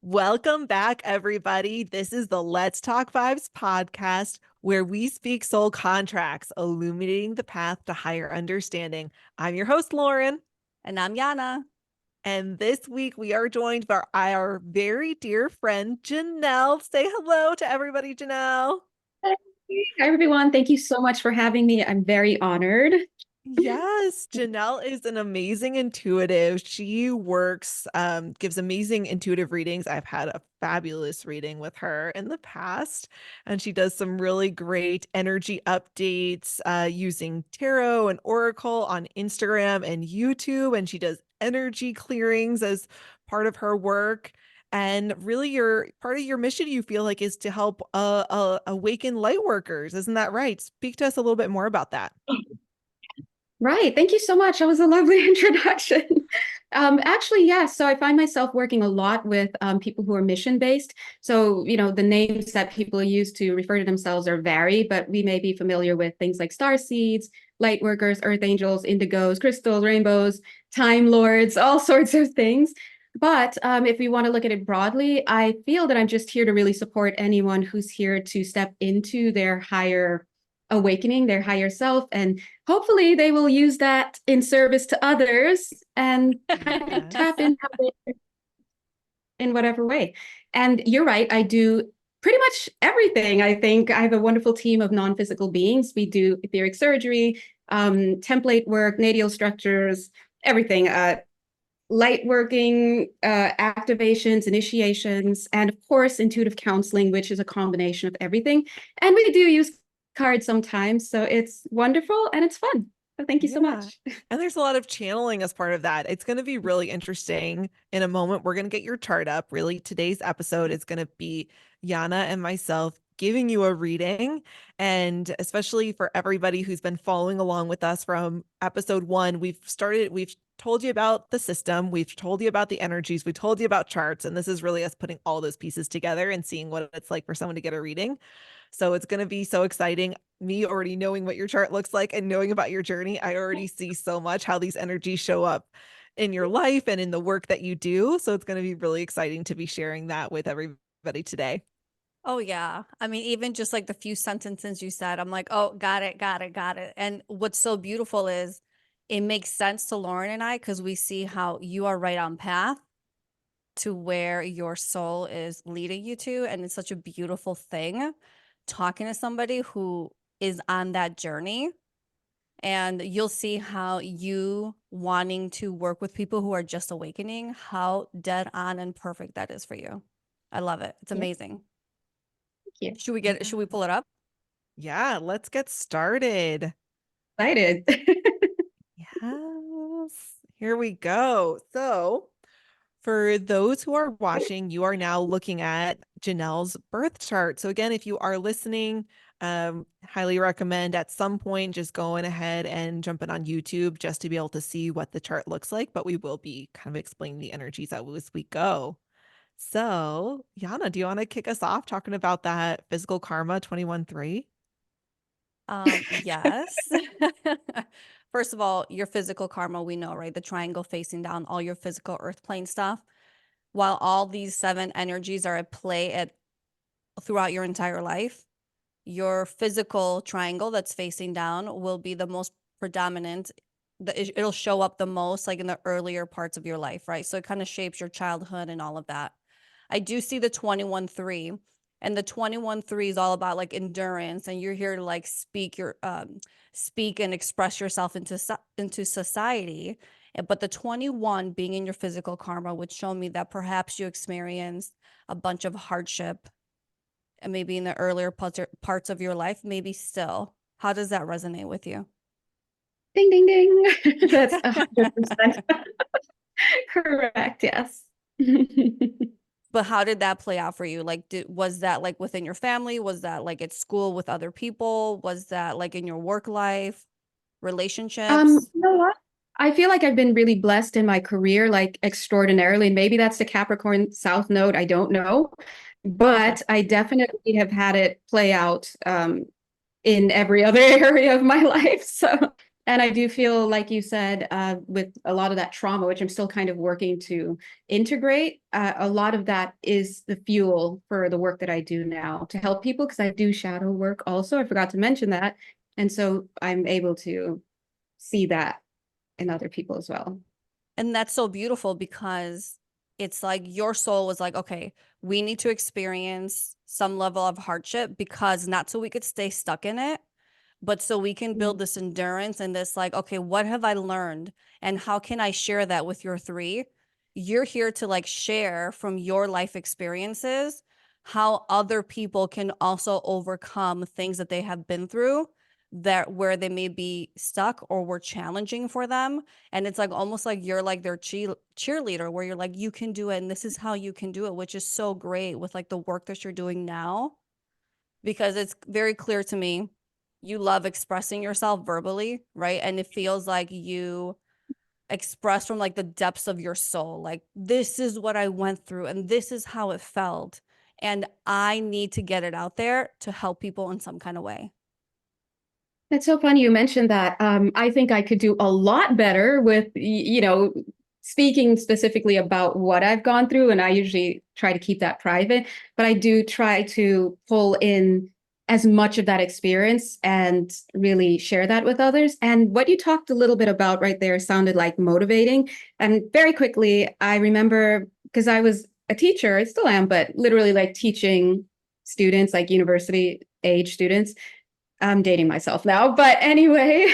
Welcome back, everybody. This is the Let's Talk Vibes podcast, where we speak soul contracts, illuminating the path to higher understanding. I'm your host, Lauren. And I'm Yiannah. And this week we are joined by our very dear friend, Jonelle. Say hello to everybody, Jonelle. Hi, everyone. Thank you so much for having me. I'm very honored. Yes, Jonelle is an amazing intuitive. She works, gives amazing intuitive readings. I've had a fabulous reading with her in the past, and she does some really great energy updates using tarot and oracle on Instagram and YouTube, and she does energy clearings as part of her work. And really, your part of your mission, you feel like, is to help awaken light workers. Isn't that right? Speak to us a little bit more about that. Right. Thank you so much. That was a lovely introduction. Actually, yes. So I find myself working a lot with people who are mission-based. So, the names that people use to refer to themselves are vary, but we may be familiar with things like star seeds, light workers, earth angels, indigos, crystals, rainbows, time lords, all sorts of things. But if we want to look at it broadly, I feel that I'm just here to really support anyone who's here to step into their higher awakening, their higher self, and hopefully they will use that in service to others and tap in whatever way. And you're right, I do pretty much everything. I think I have a wonderful team of non-physical beings. We do etheric surgery, template work, natal structures, everything, light working, activations, initiations, and of course, intuitive counseling, which is a combination of everything. And we do use cards sometimes, so it's wonderful and it's fun. So thank you so much. And there's a lot of channeling as part of that. It's going to be really interesting. In a moment, we're going to get your chart up. Really, today's episode is going to be Yiannah and myself giving you a reading. And especially for everybody who's been following along with us from episode 1, we've told you about the system, we've told you about the energies, we told you about charts, and this is really us putting all those pieces together and seeing what it's like for someone to get a reading. So it's going to be so exciting. Me already knowing what your chart looks like and knowing about your journey, I already see so much how these energies show up in your life and in the work that you do. So it's going to be really exciting to be sharing that with everybody today. Oh, yeah. I mean, even just like the few sentences you said, I'm like, oh, got it. And what's so beautiful is it makes sense to Lauren and I because we see how you are right on path to where your soul is leading you to. And it's such a beautiful thing talking to somebody who is on that journey. And you'll see how you wanting to work with people who are just awakening, how dead on and perfect that is for you. I love it. It's amazing. Thank you. Should we pull it up? Yeah, let's get started. Excited. Yes, here we go. So for those who are watching, you are now looking at Jonelle's birth chart. So again, if you are listening, highly recommend at some point just going ahead and jumping on YouTube just to be able to see what the chart looks like. But we will be kind of explaining the energies as we go. So, Yiannah, do you want to kick us off talking about that physical karma 21-3? Yes. First of all, your physical karma, we know, right? The triangle facing down, all your physical earth plane stuff. While all these 7 energies are at play throughout your entire life, your physical triangle that's facing down will be the most predominant. It'll show up the most like in the earlier parts of your life, right? So it kind of shapes your childhood and all of that. I do see the 21-3, and the 21-3 is all about like endurance, and you're here to like speak and express yourself into society. But the 21 being in your physical karma would show me that perhaps you experienced a bunch of hardship, and maybe in the earlier parts of your life, maybe still. How does that resonate with you? Ding, ding, ding. That's 100% correct. Yes. But how did that play out for you? Like, was that like within your family? Was that like at school with other people? Was that like in your work life, relationships? You know what? I feel like I've been really blessed in my career, like extraordinarily. Maybe that's the Capricorn South Node. I don't know. But I definitely have had it play out in every other area of my life. So And I do feel, like you said, with a lot of that trauma, which I'm still kind of working to integrate, a lot of that is the fuel for the work that I do now to help people, because I do shadow work also. I forgot to mention that. And so I'm able to see that in other people as well. And that's so beautiful because it's like your soul was like, okay, we need to experience some level of hardship, because not so we could stay stuck in it, but so we can build this endurance and this like, okay, what have I learned and how can I share that with your three? You're here to like share from your life experiences how other people can also overcome things that they have been through, that where they may be stuck or were challenging for them. And it's like almost like you're like their cheerleader, where you're like, you can do it and this is how you can do it, which is so great with like the work that you're doing now, because it's very clear to me you love expressing yourself verbally, right? And it feels like you express from like the depths of your soul, like, this is what I went through and this is how it felt, and I need to get it out there to help people in some kind of way. It's so funny you mentioned that. I think I could do a lot better with, speaking specifically about what I've gone through. And I usually try to keep that private, but I do try to pull in as much of that experience and really share that with others. And what you talked a little bit about right there sounded like motivating. And very quickly, I remember, because I was a teacher, I still am, but literally like teaching students, like university age students. I'm dating myself now, but anyway,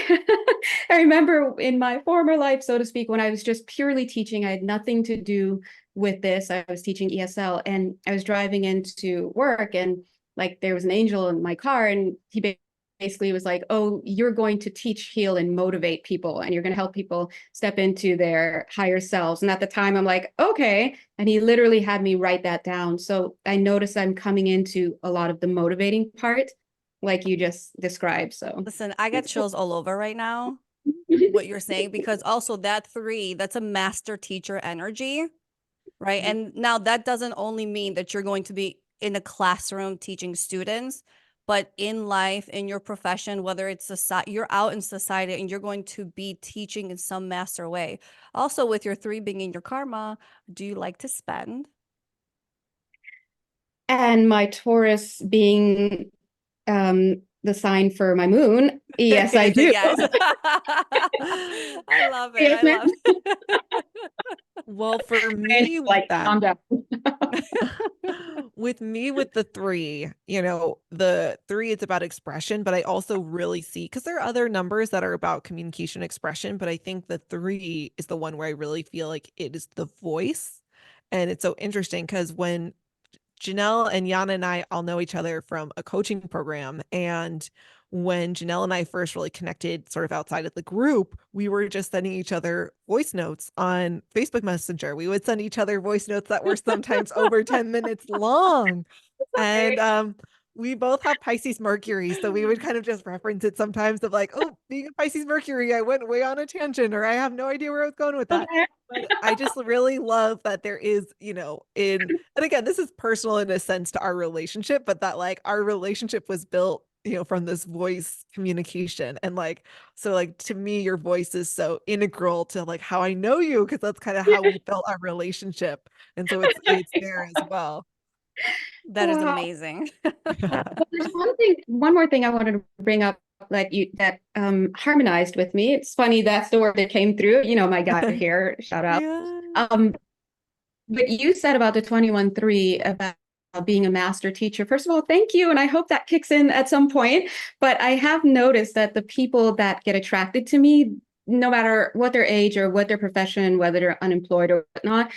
I remember in my former life, so to speak, when I was just purely teaching, I had nothing to do with this. I was teaching ESL, and I was driving into work, and like there was an angel in my car, and he basically was like, "Oh, you're going to teach, heal, and motivate people, and you're going to help people step into their higher selves." And at the time, I'm like, "Okay." And he literally had me write that down. So I noticed I'm coming into a lot of the motivating part, like you just described. So Listen, I get chills all over right now, what you're saying, because also that three, that's a master teacher energy, right? And now that doesn't only mean that you're going to be in a classroom teaching students, but in life, in your profession, whether it's society, you're out in society and you're going to be teaching in some master way. Also, with your three being in your karma, do you like to spend? And my Taurus being the sign for my moon, yes, I do. Yes. I love it. Yes, I love it. Well, for me, with like that, calm down. with me, with the three, the three, it's about expression, but I also really see, because there are other numbers that are about communication expression, but I think the three is the one where I really feel like it is the voice. And it's so interesting because when Jonelle and Yiannah and I all know each other from a coaching program. And when Jonelle and I first really connected sort of outside of the group, we were just sending each other voice notes on Facebook Messenger. We would send each other voice notes that were sometimes over 10 minutes long. And we both have Pisces Mercury. So we would kind of just reference it sometimes of like, oh, being a Pisces Mercury, I went way on a tangent, or I have no idea where I was going with that. But I just really love that there is, and again, this is personal in a sense to our relationship, but that like our relationship was built, from this voice communication. And like, so like to me, your voice is so integral to like how I know you, because that's kind of how we built our relationship. And so it's there as well. That is amazing. There's one more thing I wanted to bring up that harmonized with me. It's funny, that's the word that came through, my guy here, shout out. Yeah. But you said about the 21-3 about being a master teacher. First of all, thank you. And I hope that kicks in at some point. But I have noticed that the people that get attracted to me, no matter what their age or what their profession, whether they're unemployed or whatnot,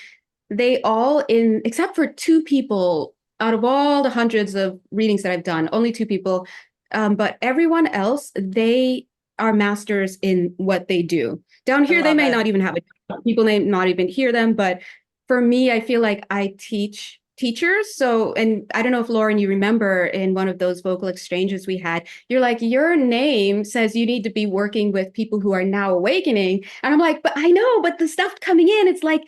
they all except for two people out of all the hundreds of readings that I've done, only two people, but everyone else, they are masters in what they do. Down here, they may not even have a people may not even hear them, but for me, I feel like I teach teachers. So, and I don't know if Lauren, you remember in one of those vocal exchanges we had, you're like, your name says you need to be working with people who are now awakening. And I'm like, but I know, but the stuff coming in, it's like,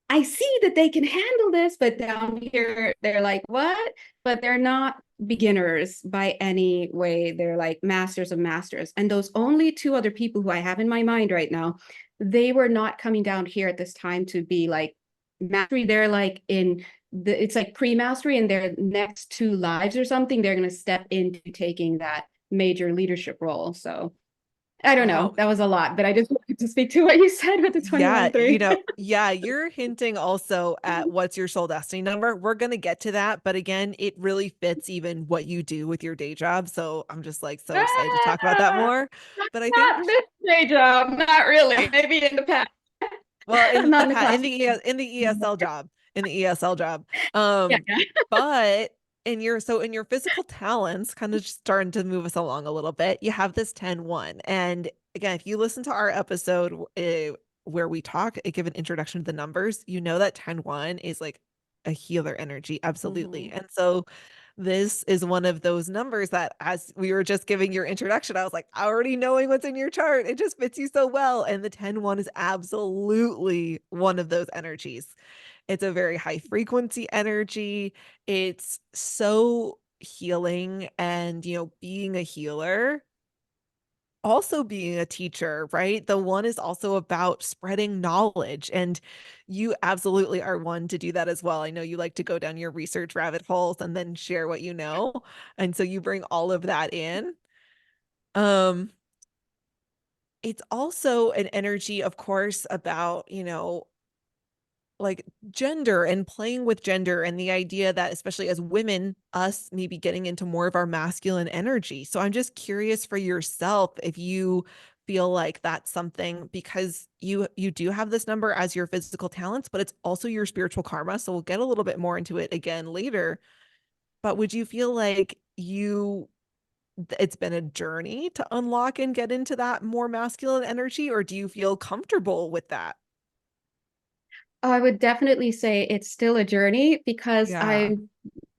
I see that they can handle this, but down here, they're like, what? But they're not beginners by any way. They're like masters of masters. And those only two other people who I have in my mind right now, they were not coming down here at this time to be like mastery. They're like in it's like pre-mastery, in their next 2 lives or something, they're going to step into taking that major leadership role. So I don't know. Wow. That was a lot, but I just wanted to speak to what you said with the Yeah, 21-3. yeah, you're hinting also at what's your soul destiny number. We're going to get to that, but again, it really fits even what you do with your day job. So I'm just like so excited to talk about that Ah, more. But I think, not this day job, not really. Maybe in the past. well, I'm in not the in the in class. the ESL job, in the ESL job. Yeah, Um, yeah. but in your physical talents, kind of just starting to move us along a little bit, you have this 10-1. And again, if you listen to our episode where we talk, give an introduction to the numbers, you know that 10-1 is like a healer energy, absolutely. Mhm. And so this is one of those numbers that, as we were just giving your introduction, I was like, already knowing what's in your chart, it just fits you so well. And the 10-1 is absolutely one of those energies. It's a very high frequency energy. It's so healing, and, being a healer, also being a teacher, right? The one is also about spreading knowledge, and you absolutely are one to do that as well. I know you like to go down your research rabbit holes and then share what you know. And so you bring all of that in. Um, it's also an energy, of course, about, like gender and playing with gender, and the idea that, especially as women, us maybe getting into more of our masculine energy. So I'm just curious for yourself if you feel like that's something, because you do have this number as your physical talents, but it's also your spiritual karma. So we'll get a little bit more into it again later. But would you feel like it's been a journey to unlock and get into that more masculine energy, or do you feel comfortable with that? Oh, I would definitely say it's still a journey because Yeah.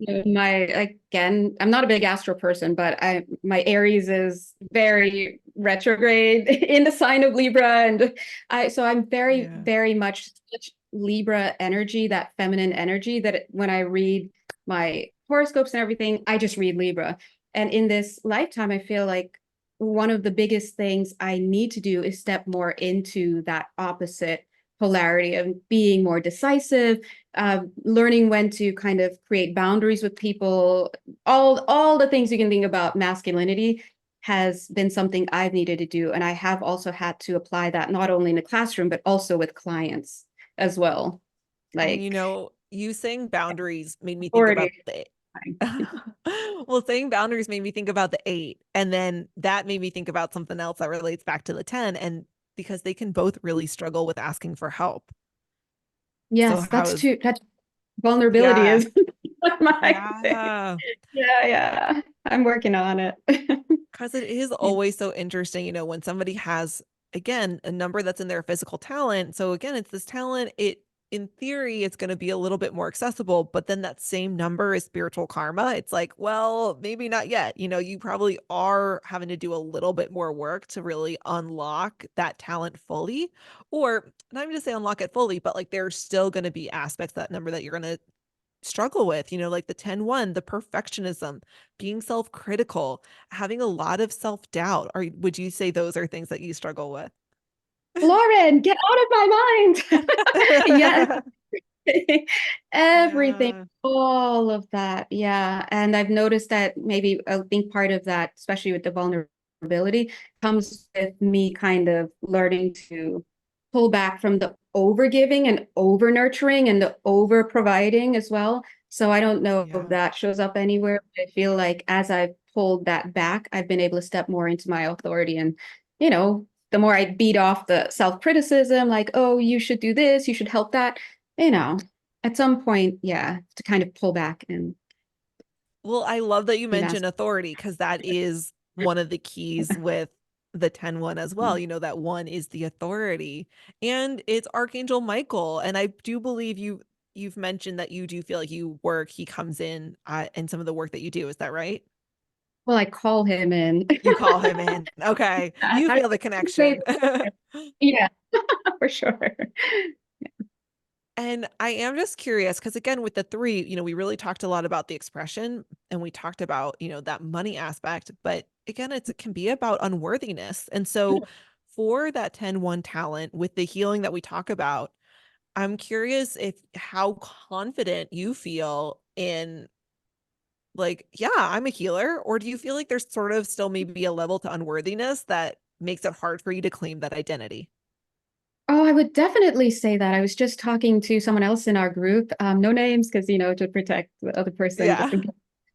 again, I'm not a big astro person, but my Aries is very retrograde in the sign of Libra, and I'm very, Yeah. very much such Libra energy, that feminine energy, that when I read my horoscopes and everything, I just read Libra. And in this lifetime, I feel like one of the biggest things I need to do is step more into that opposite polarity of being more decisive, learning when to kind of create boundaries with people. All the things you can think about masculinity has been something I've needed to do, and I have also had to apply that not only in the classroom but also with clients as well. And Like you saying boundaries made me think already. about the well, saying boundaries made me think about the 8, and then that made me think about something else that relates back to the 10, and because they can both really struggle with asking for help. So Yes, how that's is too. That vulnerability yeah. is my thing. Yeah. Yeah, yeah. I'm working on it. Because it is Yeah. always so interesting, when somebody has, again, a number that's in their physical talent. So again, it's this talent, in theory, it's going to be a little bit more accessible, but then that same number is spiritual karma. It's like, well, maybe not yet. You probably are having to do a little bit more work to really unlock that talent fully, or not even to say unlock it fully, but like there's still going to be aspects of that number that you're going to struggle with, like the 10-1, the perfectionism, being self-critical, having a lot of self-doubt. Or would you say those are things that you struggle with? Lauren, get out of my mind. Yes. Everything, Yeah. all of that. Yeah. And I've noticed that maybe I think part of that, especially with the vulnerability, comes with me kind of learning to pull back from the over giving and over nurturing and the over providing as well. So I don't know if Yeah. that shows up anywhere. But I feel like as I've pulled that back, I've been able to step more into my authority. And, the more I beat off the self-criticism, like, oh, you should do this, you should help that, you know, at some point, yeah, to kind of pull back and Well, I love that you be mentioned master. authority, because that is one of the keys with the 10-1 as well. That one is the authority, and it's Archangel Michael. And I do believe you've mentioned that you do feel like he comes in some of the work that you do. Is that right? Well, I call him in. You call him in. Okay. You I feel the connection. yeah, for sure. And I am just curious because, again, with the 3, we really talked a lot about the expression. and we talked about, that money aspect, but again, it can be about unworthiness. And so for that 10-1 talent with the healing that we talk about, I'm curious if how confident you feel in like, yeah, I'm a healer, or do you feel like there's sort of still maybe a level to unworthiness that makes it hard for you to claim that identity? Oh, I would definitely say that. I was just talking to someone else in our group, no names, because to protect the other person, just Yeah. in case.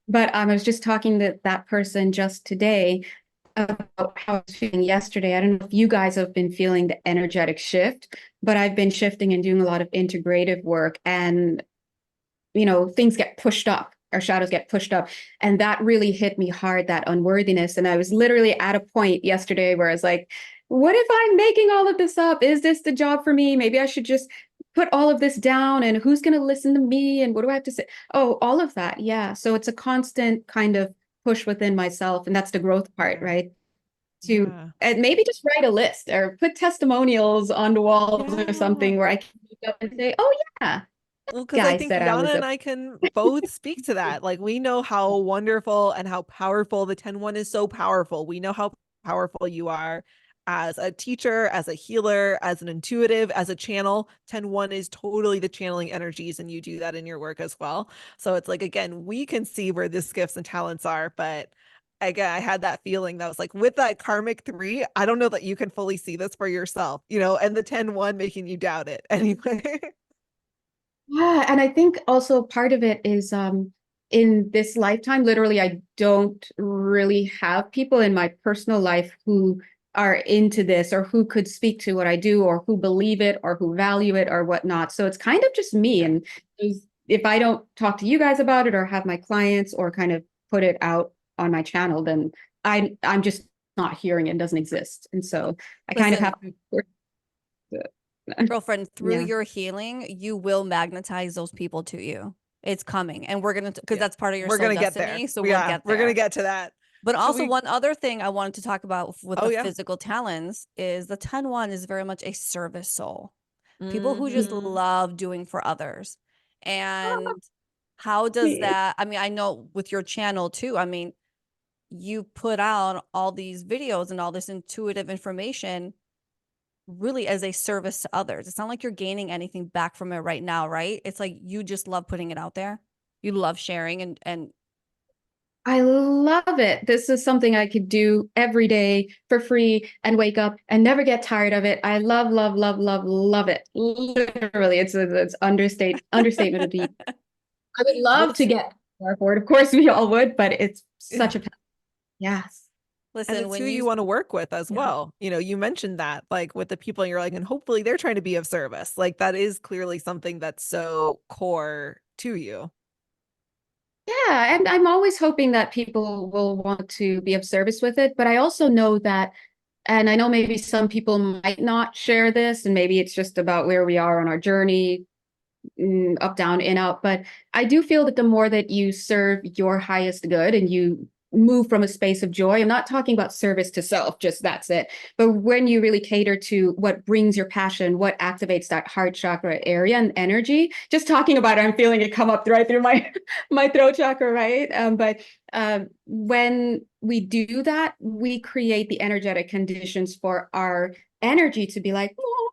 But I was just talking to that person just today about how I was feeling yesterday. I don't know if you guys have been feeling the energetic shift, but I've been shifting and doing a lot of integrative work, and things get pushed up. Our shadows get pushed up. And that really hit me hard, that unworthiness. And I was literally at a point yesterday where I was like, what if I'm making all of this up? Is this the job for me? Maybe I should just put all of this down, and who's going to listen to me? And what do I have to say? Oh, all of that. Yeah. So it's a constant kind of push within myself. And that's the growth part, right? To Yeah. and maybe just write a list or put testimonials on the walls or Yeah. something where I can look up and say, oh, yeah, Well, because I guy think said I Yiannah was and a I can both speak to that. Like, we know how wonderful and how powerful the 10-1 is. So powerful. We know how powerful you are as a teacher, as a healer, as an intuitive, as a channel. 10-1 is totally the channeling energies, and you do that in your work as well. So it's like, again, we can see where this gifts and talents are, but again, I had that feeling that was like, with that karmic 3, I don't know that you can fully see this for yourself, and the 10-1 making you doubt it anyway. Yeah, and I think also part of it is in this lifetime, literally, I don't really have people in my personal life who are into this or who could speak to what I do or who believe it or who value it or whatnot. So it's kind of just me. And if I don't talk to you guys about it or have my clients or kind of put it out on my channel, then I'm just not hearing it. It doesn't exist. And so I kind of Listen, have to work it. girlfriend, through Yeah. your healing, you will magnetize those people to you. It's coming. And we're going to, because Yeah. that's part of your We're soul gonna get there. destiny. So we'll Yeah, get we're gonna there. get to that. But Should also we? one other thing I wanted to talk about with Oh the yeah. physical talents is the 10-1 is very much a service soul. People who just Mhm. love doing for others. And how does that, I mean, I know with your channel too, I mean, you put out all these videos and all this intuitive information really as a service to others. It's not like you're gaining anything back from it right now, right? It's like you just love putting it out there. You love sharing and I love it. This is something I could do every day for free and wake up and never get tired of it. I love, love, love, love, love it. Literally, it's understatement of the. I would Well, love to get more for it. Of course, we all would, but it's such a yes. and listen, it's who when you you want to work with as yeah. well. You mentioned that, like, with the people you're like, and hopefully they're trying to be of service. Like, that is clearly something that's so core to you. Yeah, and I'm always hoping that people will want to be of service with it. But I also know that, and I know maybe some people might not share this, and maybe it's just about where we are on our journey, up, down, in, out. But I do feel that the more that you serve your highest good and you move from a space of joy, I'm not talking about service to self, just that's it. But when you really cater to what brings your passion, what activates that heart chakra area and energy, just talking about it, I'm feeling it come up right through my my throat chakra, right? But when we do that, we create the energetic conditions for our energy to be like, oh,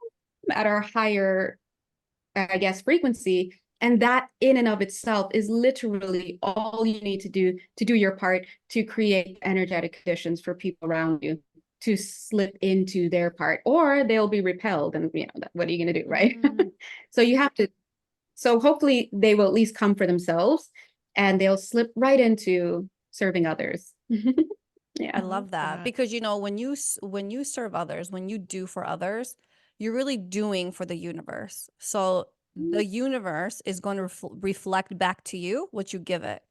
at our higher, I guess, frequency. And that in and of itself is literally all you need to do your part to create energetic conditions for people around you to slip into their part, or they'll be repelled. And what are you going to do, right? So you have to, so hopefully they will at least come for themselves and they'll slip right into serving others. I Yeah. love that because when you serve others, when you do for others, you're really doing for the universe. So the universe is going to reflect back to you what you give it.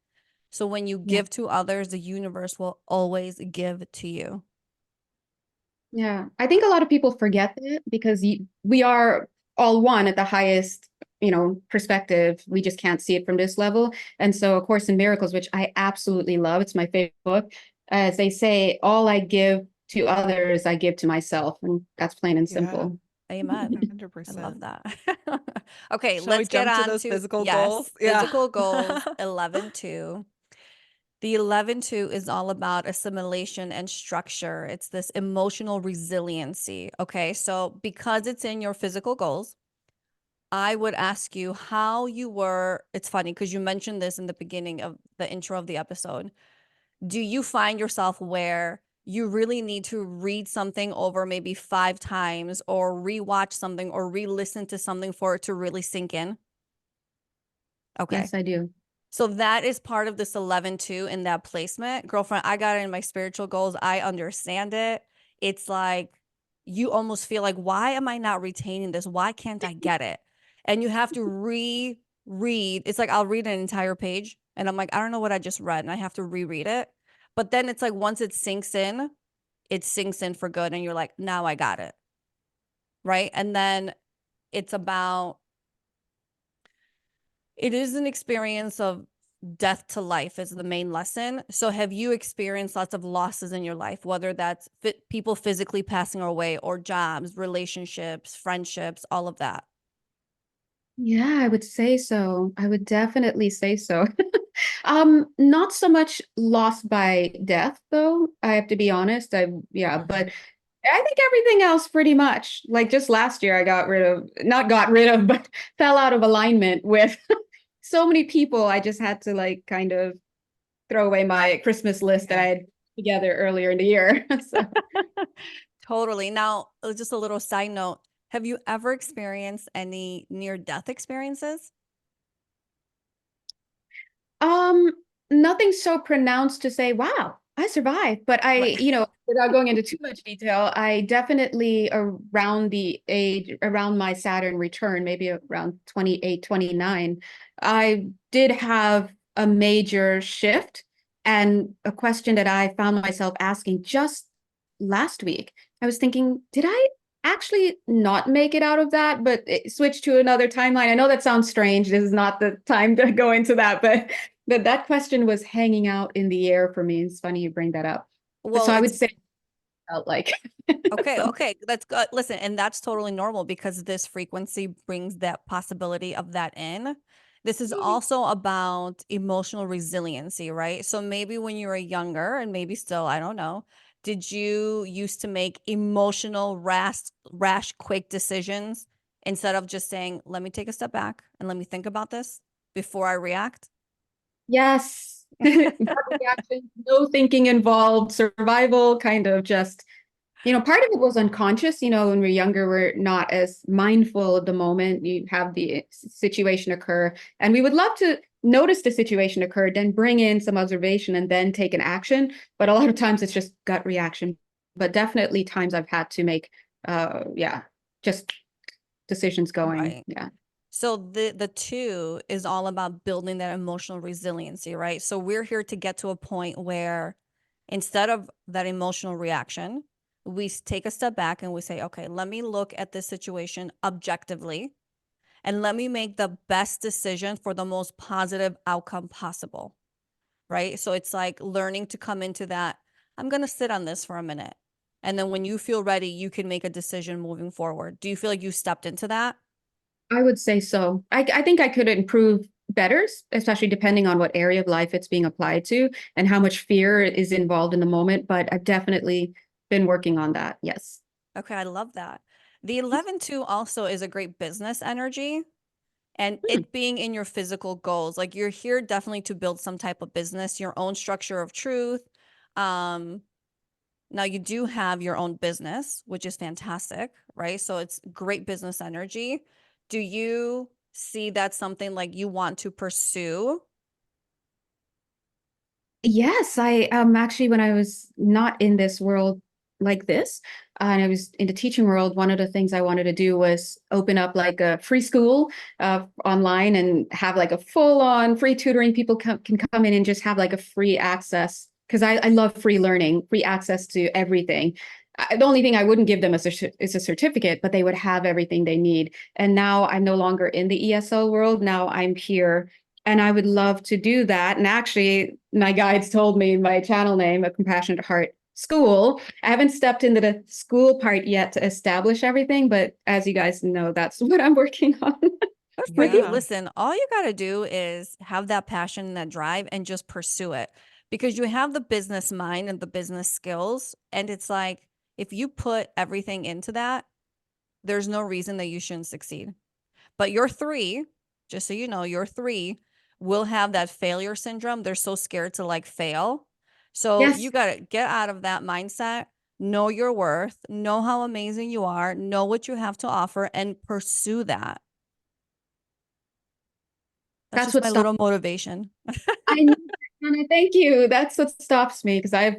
So when you Yeah. give to others, the universe will always give to you. Yeah, I think a lot of people forget that because we are all one at the highest, perspective. We just can't see it from this level. And so, A Course in Miracles, which I absolutely love, it's my favorite book. As they say, all I give to others, I give to myself, and that's plain and simple. Amen. I 100%. love that. Okay, Shall we let's get jump to on those to physical goals? physical goals 11-2. The 11-2 is all about assimilation and structure. It's this emotional resiliency. Okay. So because it's in your physical goals, I would ask you how you were. It's funny because you mentioned this in the beginning of the intro of the episode. Do you find yourself where you really need to read something over maybe 5 times or rewatch something or re-listen to something for it to really sink in? Okay. Yes, I do. So that is part of this 11-2 in that placement. Girlfriend, I got it in my spiritual goals. I understand it. It's like you almost feel like, why am I not retaining this? Why can't I get it? And you have to reread. It's like I'll read an entire page and I'm like, I don't know what I just read, and I have to reread it. But then it's like once it sinks in for good, and you're like, now I got it. Right. And then it's about, it is an experience of death to life is the main lesson. So have you experienced lots of losses in your life, whether that's people physically passing away or jobs, relationships, friendships, all of that? Yeah, I would say so. I would definitely say so. Not so much lost by death, though. I have to be honest. But I think everything else pretty much. Like just last year, I not got rid of, but fell out of alignment with so many people. I just had to like kind of throw away my Christmas list that I had together earlier in the year. So. Totally. Now, just a little side note. Have you ever experienced any near-death experiences? Um, Nothing so pronounced to say, wow, I survived. But Right. without going into too much detail, I definitely around my Saturn return, maybe around 28, 29, I did have a major shift, and a question that I found myself asking just last week. I was thinking, did I actually not make it out of that, but it switched to another timeline? I know that sounds strange. This is not the time to go into that, but that question was hanging out in the air for me. It's funny you bring that up. Well, So I would say felt like. okay, that's good. Listen, and that's totally normal because this frequency brings that possibility of that in. This is also about emotional resiliency, right? So maybe when you were younger, and maybe still, I don't know, did you used to make emotional, rash, quick decisions instead of just saying, let me take a step back and let me think about this before I react? Yes. Gut reaction, no thinking involved, survival, kind of just, part of it was unconscious. When we're younger, we're not as mindful of the moment. You have the situation occur, and we would love to notice the situation occur, then bring in some observation and then take an action. But a lot of times it's just gut reaction. But definitely times I've had to make, just decisions going. Right. Yeah. So the 2 is all about building that emotional resiliency, right? So we're here to get to a point where instead of that emotional reaction, we take a step back and we say, okay, let me look at this situation objectively and let me make the best decision for the most positive outcome possible, right? So it's like learning to come into that, I'm going to sit on this for a minute. And then when you feel ready, you can make a decision moving forward. Do you feel like you stepped into that? I would say so. I think I could improve better, especially depending on what area of life it's being applied to and how much fear is involved in the moment. But I've definitely been working on that. Yes. Okay, I love that. The 11-2 also is a great business energy, and Hmm. it being in your physical goals. Like you're here definitely to build some type of business, your own structure of truth. Um, Now you do have your own business, which is fantastic, right? So it's great business energy. Do you see that something like you want to pursue? Yes, I actually, when I was not in this world like this, and I was in the teaching world, one of the things I wanted to do was open up like a free school online and have like a full-on free tutoring. People can come in and just have like a free access, because I love free learning, free access to everything. The only thing I wouldn't give them is a certificate, but they would have everything they need. And now I'm no longer in the ESL world. Now I'm here, and I would love to do that. And actually, my guides told me my channel name, A Compassionate Heart School. I haven't stepped into the school part yet to establish everything, but as you guys know, that's what I'm working on. Good for you. Yeah. Listen, all you got to do is have that passion and that drive and just pursue it. because you have the business mind and the business skills. And it's like, if you put everything into that, there's no reason that you shouldn't succeed. But your three, just so you know, your three will have that failure syndrome. They're so scared to like fail. So Yes, you got to get out of that mindset, know your worth, know how amazing you are, know what you have to offer, and pursue that. That's that's just what my stops. little motivation. I know, Hannah, thank you. That's what stops me because I've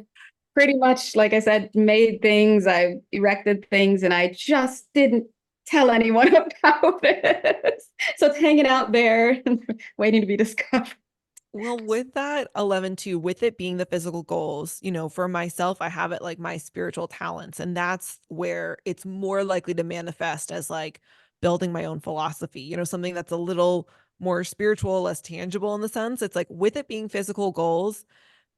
pretty much, like I said, made things, I've erected things, and I just didn't tell anyone about it. So it's hanging out there and waiting to be discovered. Well, with that 11 too, with it being the physical goals, for myself, I have it like my spiritual talents, and that's where it's more likely to manifest as like building my own philosophy, something that's a little more spiritual, less tangible in the sense. It's like with it being physical goals,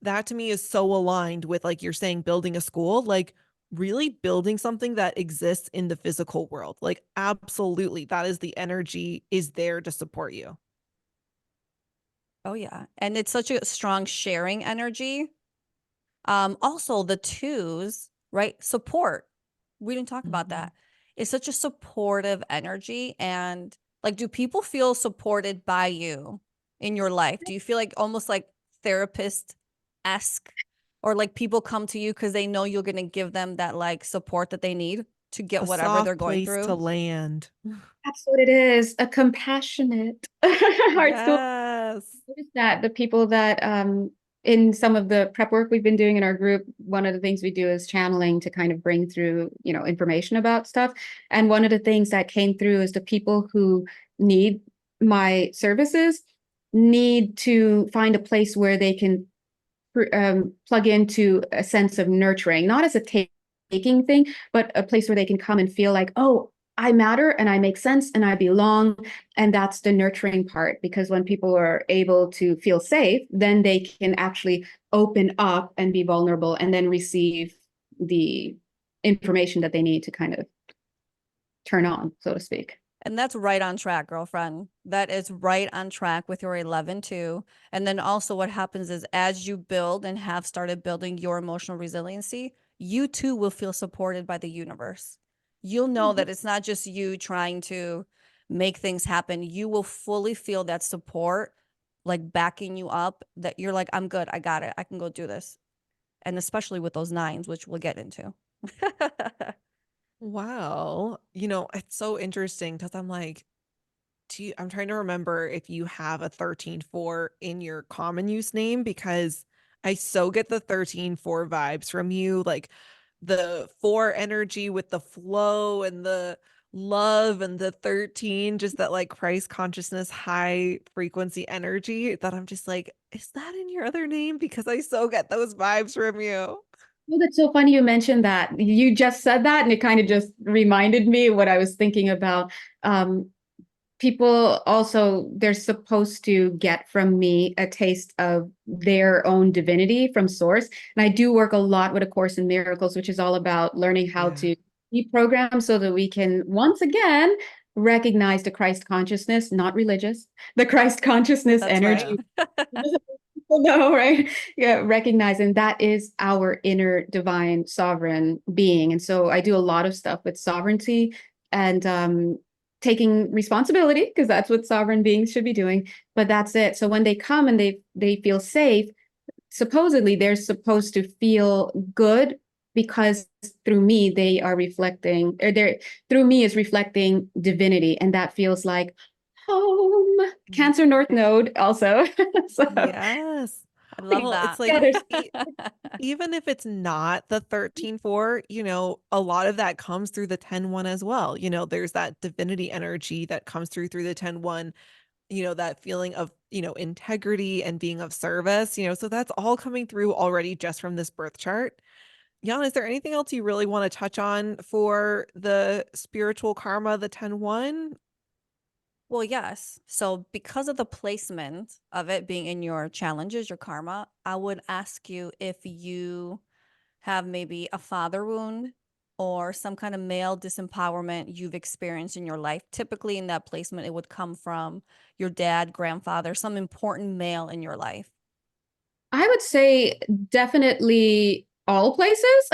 that to me is so aligned with like you're saying building a school, like really building something that exists in the physical world. Like absolutely, that is the energy is there to support you. Oh, yeah. And it's such a strong sharing energy. Also the twos, right? Support. We didn't talk about Mhm. that. It's such a supportive energy. And like, do people feel supported by you in your life? Do you feel like almost like therapist-esque, or like people come to you because they know you're going to give them that like support that they need to get A whatever they're soft going place to through? land. That's what it is, a compassionate heart. So Yes. noticed that the people that in some of the prep work we've been doing in our group, one of the things we do is channeling to kind of bring through, information about stuff. And one of the things that came through is the people who need my services need to find a place where they can plug into a sense of nurturing, not as a taking thing, but a place where they can come and feel like, oh, I matter and I make sense and I belong. And that's the nurturing part, because when people are able to feel safe, then they can actually open up and be vulnerable and then receive the information that they need to kind of turn on, so to speak. And that's right on track, girlfriend. That is right on track with your 11 too. And then also what happens is as you build and have started building your emotional resiliency, you too will feel supported by the universe. You'll know that it's not just you trying to make things happen. You will fully feel that support, like backing you up, that you're like, I'm good. I got it. I can go do this. And especially with those nines, which we'll get into. Wow. It's so interesting because I'm like, I'm trying to remember if you have a 13-4 in your common use name because I so get the 13-4 vibes from you, like the 4 energy with the flow and the love and the 13, just that like Christ consciousness, high frequency energy that I'm just like, is that in your other name? Because I so get those vibes from you. Well, that's so funny you mentioned that. You just said that, and it kind of just reminded me what I was thinking about. Um, People also, they're supposed to get from me a taste of their own divinity from source. And I do work a lot with A Course in Miracles, which is all about learning how Yeah. to deprogram so that we can once again recognize the Christ consciousness, not religious, the Christ consciousness That's right. Yeah. energy. People know, right? Yeah, recognizing that is our inner divine sovereign being. And so I do a lot of stuff with sovereignty and taking responsibility, because that's what sovereign beings should be doing. But that's it. So when they come and they feel safe, supposedly they're supposed to feel good, because through me they are reflecting, or they're through me is reflecting divinity, and that feels like home. Cancer North Node also. So Yes. I love Well, it's that. like yeah, there's even if it's not the 13-4, a lot of that comes through the 10-1 as well. There's that divinity energy that comes through the 10-1, that feeling of, integrity and being of service, so that's all coming through already just from this birth chart. Jan, is there anything else you really want to touch on for the spiritual karma, the 10-1? Well, yes. So because of the placement of it being in your challenges, your karma, I would ask you if you have maybe a father wound or some kind of male disempowerment you've experienced in your life. Typically in that placement, it would come from your dad, grandfather, some important male in your life. I would say definitely all places.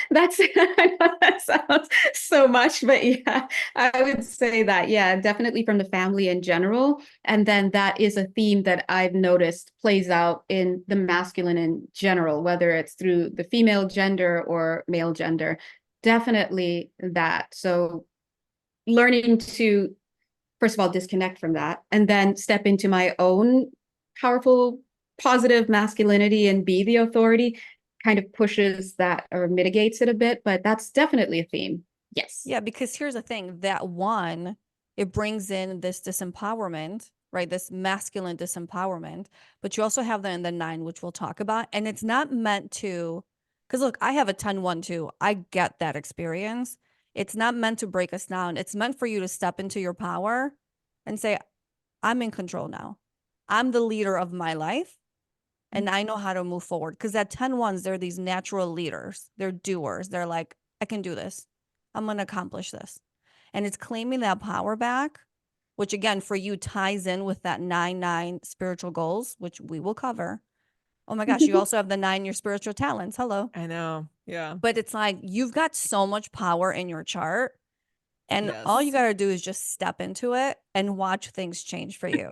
That's I know that sounds so much, but yeah, I would say that. Yeah, definitely from the family in general. And then that is a theme that I've noticed plays out in the masculine in general, whether it's through the female gender or male gender. Definitely that. So learning to, first of all, disconnect from that and then step into my own powerful, positive masculinity and be the authority kind of pushes that or mitigates it a bit. But that's definitely a theme. Yes. Yeah, because here's the thing, that one, it brings in this disempowerment, right? This masculine disempowerment, but you also have that in the 9, which we'll talk about. And it's not meant to, because look, I have a 10-1 too. I get that experience. It's not meant to break us down. It's meant for you to step into your power and say, I'm in control now. I'm the leader of my life and I know how to move forward. Because that 10-1s, they're these natural leaders. They're doers. They're like, I can do this. I'm going to accomplish this. And it's claiming that power back, which again, for you ties in with that 9-9 spiritual goals, which we will cover. Oh my gosh, you also have the 9 your spiritual talents. Hello. I know. Yeah. But it's like you've got so much power in your chart. And all you Yes. got to do is just step into it and watch things change for you.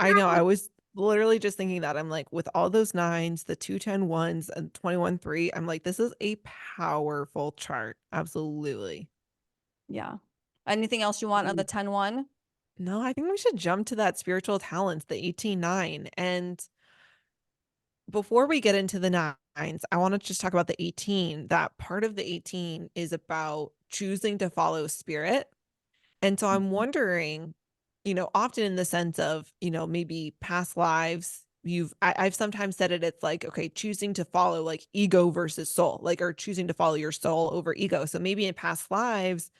I know. I was literally just thinking that. I'm like, with all those 9s, the 2-10-1s, and 21-3, I'm like, this is a powerful chart. Absolutely. Yeah. Anything else you want on the 10-1? No, I think we should jump to that spiritual talents, the 18-9. And before we get into the 9s, I want to just talk about the 18. That part of the 18 is about choosing to follow spirit. And so I'm wondering, often in the sense of, maybe past lives, I've sometimes said it's like, okay, choosing to follow like ego versus soul, like, or choosing to follow your soul over ego. So maybe in past lives,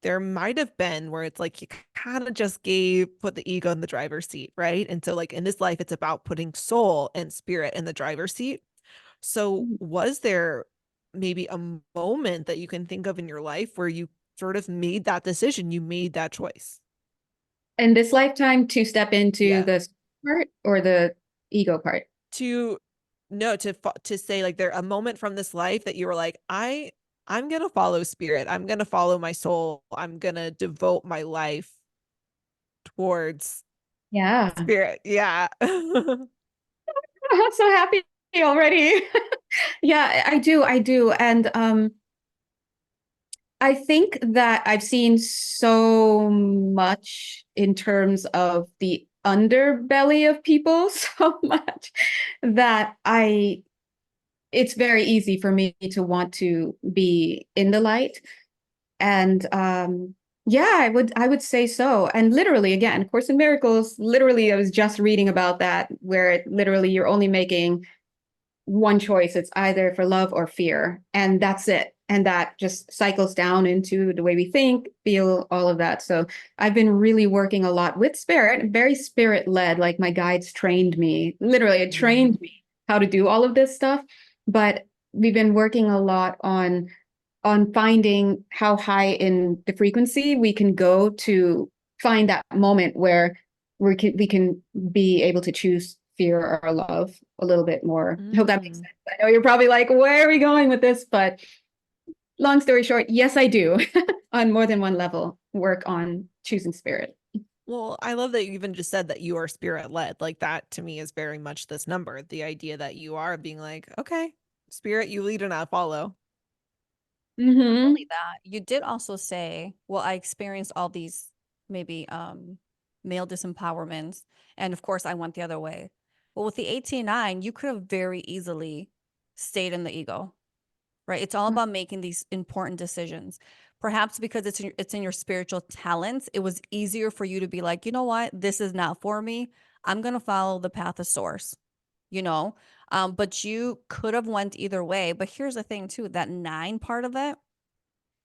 there might have been where it's like you kind of just put the ego in the driver's seat, right? And so like in this life, it's about putting soul and spirit in the driver's seat. So was there maybe a moment that you can think of in your life where you sort of made that decision, you made that choice? In this lifetime to step into Yeah. the part or the ego part? To no, to say like there a moment from this life that you were like, I'm gonna follow spirit. I'm gonna follow my soul. I'm gonna devote my life towards Yeah. spirit. Yeah. I'm so happy already. Yeah, I do. I do. And I think that I've seen so much in terms of the underbelly of people, so much that it's very easy for me to want to be in the light. And yeah, I would say so. And literally, again, Course in Miracles, literally, I was just reading about that, where literally you're only making one choice. It's either for love or fear, and that's it. And that just cycles down into the way we think, feel, all of that. So I've been really working a lot with spirit, very spirit led. Like my guides trained me, literally, it trained me how to do all of this stuff. But we've been working a lot on finding how high in the frequency we can go to find that moment where we can be able to choose fear or love a little bit more. I hope that makes sense. I know you're probably like, where are we going with this? But long story short, yes, I do on more than one level work on choosing spirit. Well, I love that you even just said that you are spirit led. Like that to me is very much this number. The idea that you are being like, okay, spirit, you lead and I follow. Mm-hmm. Only that. You did also say, well, I experienced all these maybe male disempowerments. And of course, I went the other way. Well, with the 18-9, you could have very easily stayed in the ego, right? It's all about making these important decisions. Perhaps because it's in your spiritual talents, it was easier for you to be like, you know what, this is not for me. I'm gonna follow the path of source, you know. But you could have went either way. But here's the thing too, that 9 part of it,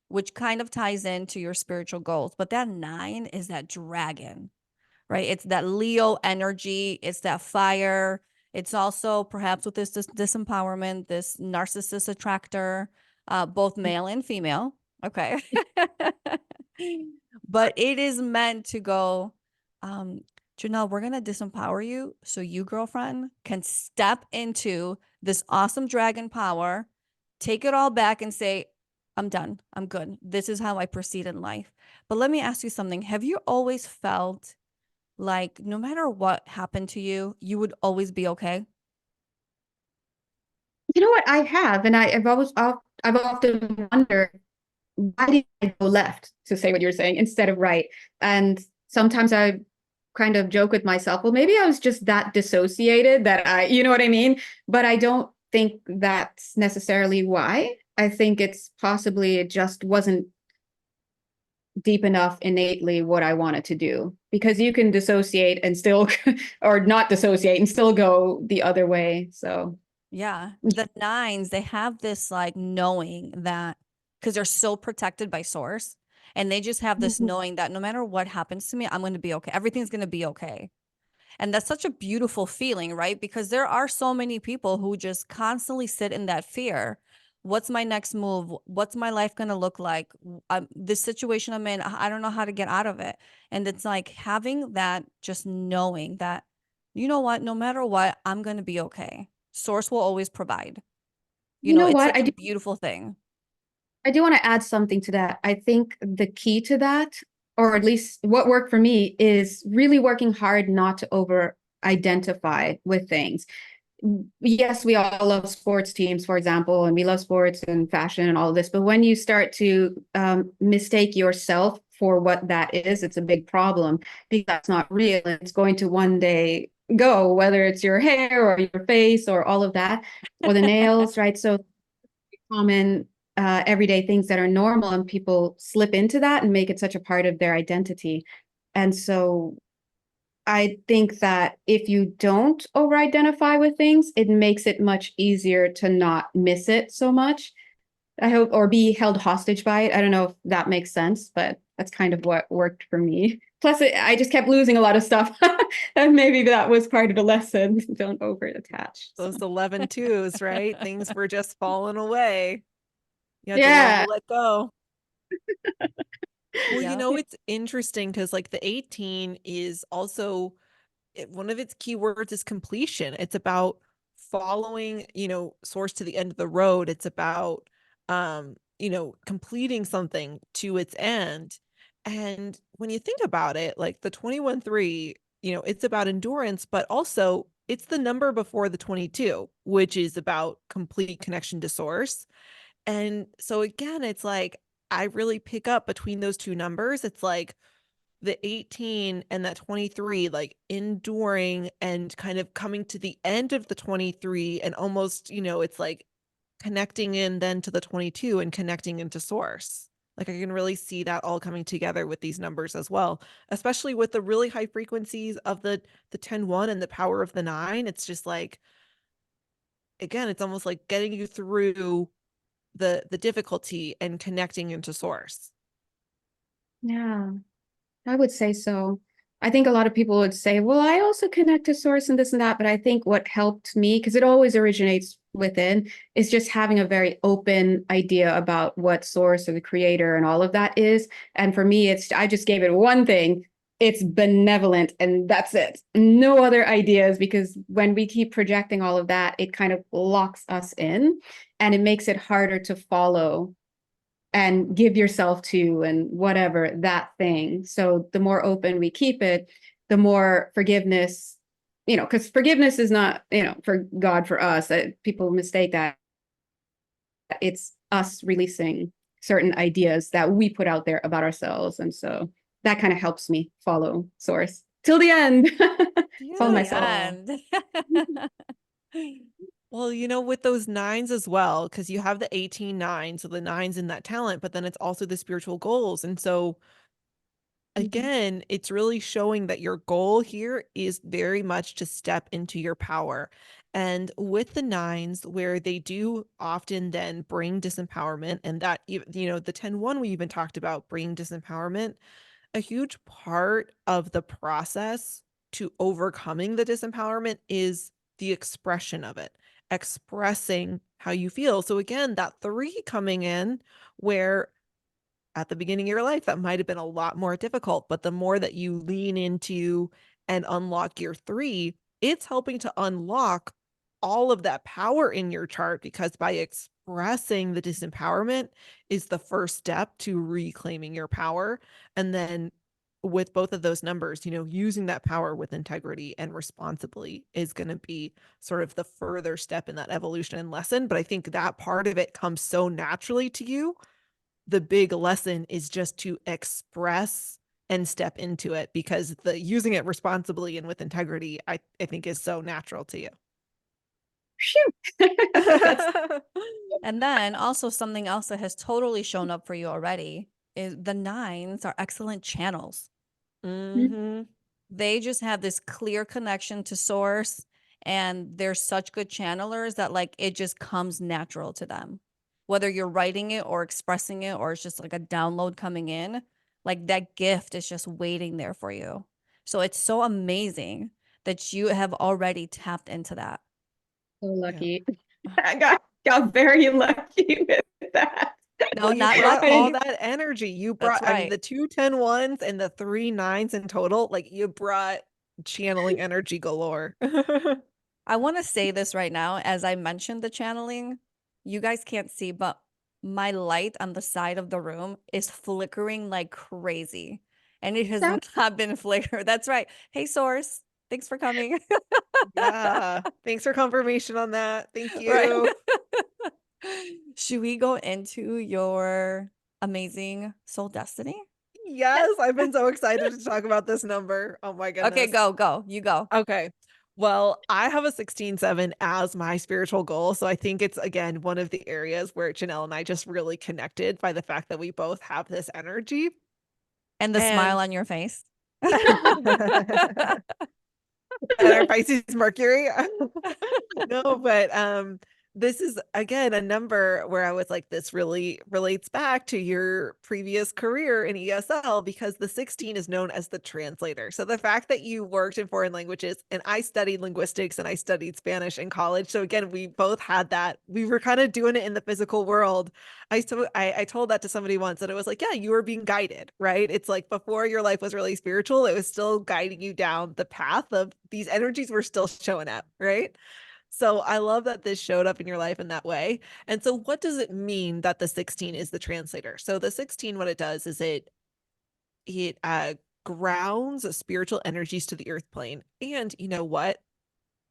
which kind of ties into your spiritual goals. But that 9 is that dragon, right? It's that Leo energy. It's that fire. It's also perhaps with this disempowerment, this narcissist attractor, both male and female. Okay. But it is meant to go Jonelle, we're going to disempower you so you, girlfriend, can step into this awesome dragon power, take it all back and say, I'm done. I'm good. This is how I proceed in life. But let me ask you something. Have you always felt like no matter what happened to you, you would always be okay? You know what? I have, and I've often wondered, why did I go left, to say what you're saying, instead of right? And sometimes I kind of joke with myself, well, maybe I was just that dissociated that you know what I mean? But I don't think that's necessarily why. I think it's possibly it just wasn't deep enough innately what I wanted to do, because you can dissociate and still, or not dissociate and still go the other way. So Yeah. The nines, they have this like knowing that because they're so protected by source, and they just have this knowing that no matter what happens to me, I'm going to be okay. Everything's going to be okay. And that's such a beautiful feeling, right? Because there are so many people who just constantly sit in that fear. What's my next move? What's my life going to look like? This situation I'm in, I don't know how to get out of it. And it's like having that, just knowing that, you know what, no matter what, I'm going to be okay. Source will always provide. You you know, know it's what? such a beautiful thing. I do want to add something to that. I think the key to that, or at least what worked for me, is really working hard not to over identify with things. Yes, we all love sports teams, for example, and we love sports and fashion and all of this. But when you start to mistake yourself for what that is, it's a big problem, because that's not real. It's going to one day go, whether it's your hair or your face or all of that, or the nails, right? So common everyday things that are normal, and people slip into that and make it such a part of their identity. And so I think that if you don't over identify with things, it makes it much easier to not miss it so much. I hope, or be held hostage by it. I don't know if that makes sense, but that's kind of what worked for me. Plus, I just kept losing a lot of stuff. And maybe that was part of the lesson. Don't over attach. So. Those 11 twos, right? Things were just falling away. You had to learn to Yeah. let go. Well, Yeah. it's interesting because like the 18 is also one of its key words is completion. It's about following, source to the end of the road. It's about completing something to its end. And when you think about it, like the 21-3, it's about endurance, but also it's the number before the 22, which is about complete connection to source. And so again, it's like I really pick up between those two numbers. It's like the 18 and that 23, like enduring and kind of coming to the end of the 23, and almost, it's like connecting in then to the 22 and connecting into source. Like I can really see that all coming together with these numbers as well, especially with the really high frequencies of the 10-1 and the power of the 9. It's just like, again, it's almost like getting you through the difficulty and connecting into source. Yeah. I would say so. I think a lot of people would say, well, I also connect to source and this and that. But I think what helped me, because it always originates within, is just having a very open idea about what source or the creator and all of that is. And for me, I just gave it one thing. It's benevolent, and that's it. No other ideas, because when we keep projecting all of that, it kind of locks us in, and it makes it harder to follow and give yourself to, and whatever that thing. So the more open we keep it, the more forgiveness, because forgiveness is not, for God, for us, that people mistake that. It's us releasing certain ideas that we put out there about ourselves. And so that kind of helps me follow source till the end. Follow To the myself. end. Well, with those nines as well, because you have the 18-9, so the nines in that talent, but then it's also the spiritual goals. And so again, it's really showing that your goal here is very much to step into your power. And with the nines, where they do often then bring disempowerment, and that, the 10-1 we even talked about bringing disempowerment, a huge part of the process to overcoming the disempowerment is the expression of it, expressing how you feel. So again, that 3 coming in, where at the beginning of your life, that might have been a lot more difficult, but the more that you lean into and unlock your 3, it's helping to unlock all of that power in your chart, because by expressing the disempowerment is the first step to reclaiming your power. And then with both of those numbers, using that power with integrity and responsibly is going to be sort of the further step in that evolution and lesson. But I think that part of it comes so naturally to you. The big lesson is just to express and step into it, because the using it responsibly and with integrity, I think is so natural to you. And then also something else that has totally shown up for you already is the 9s are excellent channels. Mm-hmm. They just have this clear connection to source, and they're such good channelers that like it just comes natural to them. Whether you're writing it or expressing it, or it's just like a download coming in, like that gift is just waiting there for you. So it's so amazing that you have already tapped into that. So lucky. I got very lucky with that. No, Well, you not brought lucky. all that energy. You brought, That's I mean, right. the 2 10 ones and the 3 9s in total. Like, you brought channeling energy galore. I want to say this right now, as I mentioned the channeling, you guys can't see, but my light on the side of the room is flickering like crazy. And it has That's not been flickered. That's right. Hey, Source, thanks for coming. Yeah. Thanks for confirmation on that. Thank Right. you. Should we go into your amazing soul destiny? Yes, I've been so excited to talk about this number. Oh my Okay, goodness. go. You go. Okay. Well, I have a 16-7 as my spiritual goal. So I think it's, again, one of the areas where Jonelle and I just really connected by the fact that we both have this energy. And the smile And on your face. and our Pisces Mercury. No, but this is, again, a number where I was like, this really relates back to your previous career in ESL, because the 16 is known as the translator. So the fact that you worked in foreign languages, and I studied linguistics and I studied Spanish in college. So again, we both had that. We were kind of doing it in the physical world. I told that to somebody once, and it was like, yeah, you were being guided, right? It's like before your life was really spiritual, it was still guiding you down the path of these energies were still showing up, right? So I love that this showed up in your life in that way. And so what does it mean that the 16 is the translator? So the 16, what it does is it grounds spiritual energies to the earth plane. And you know what?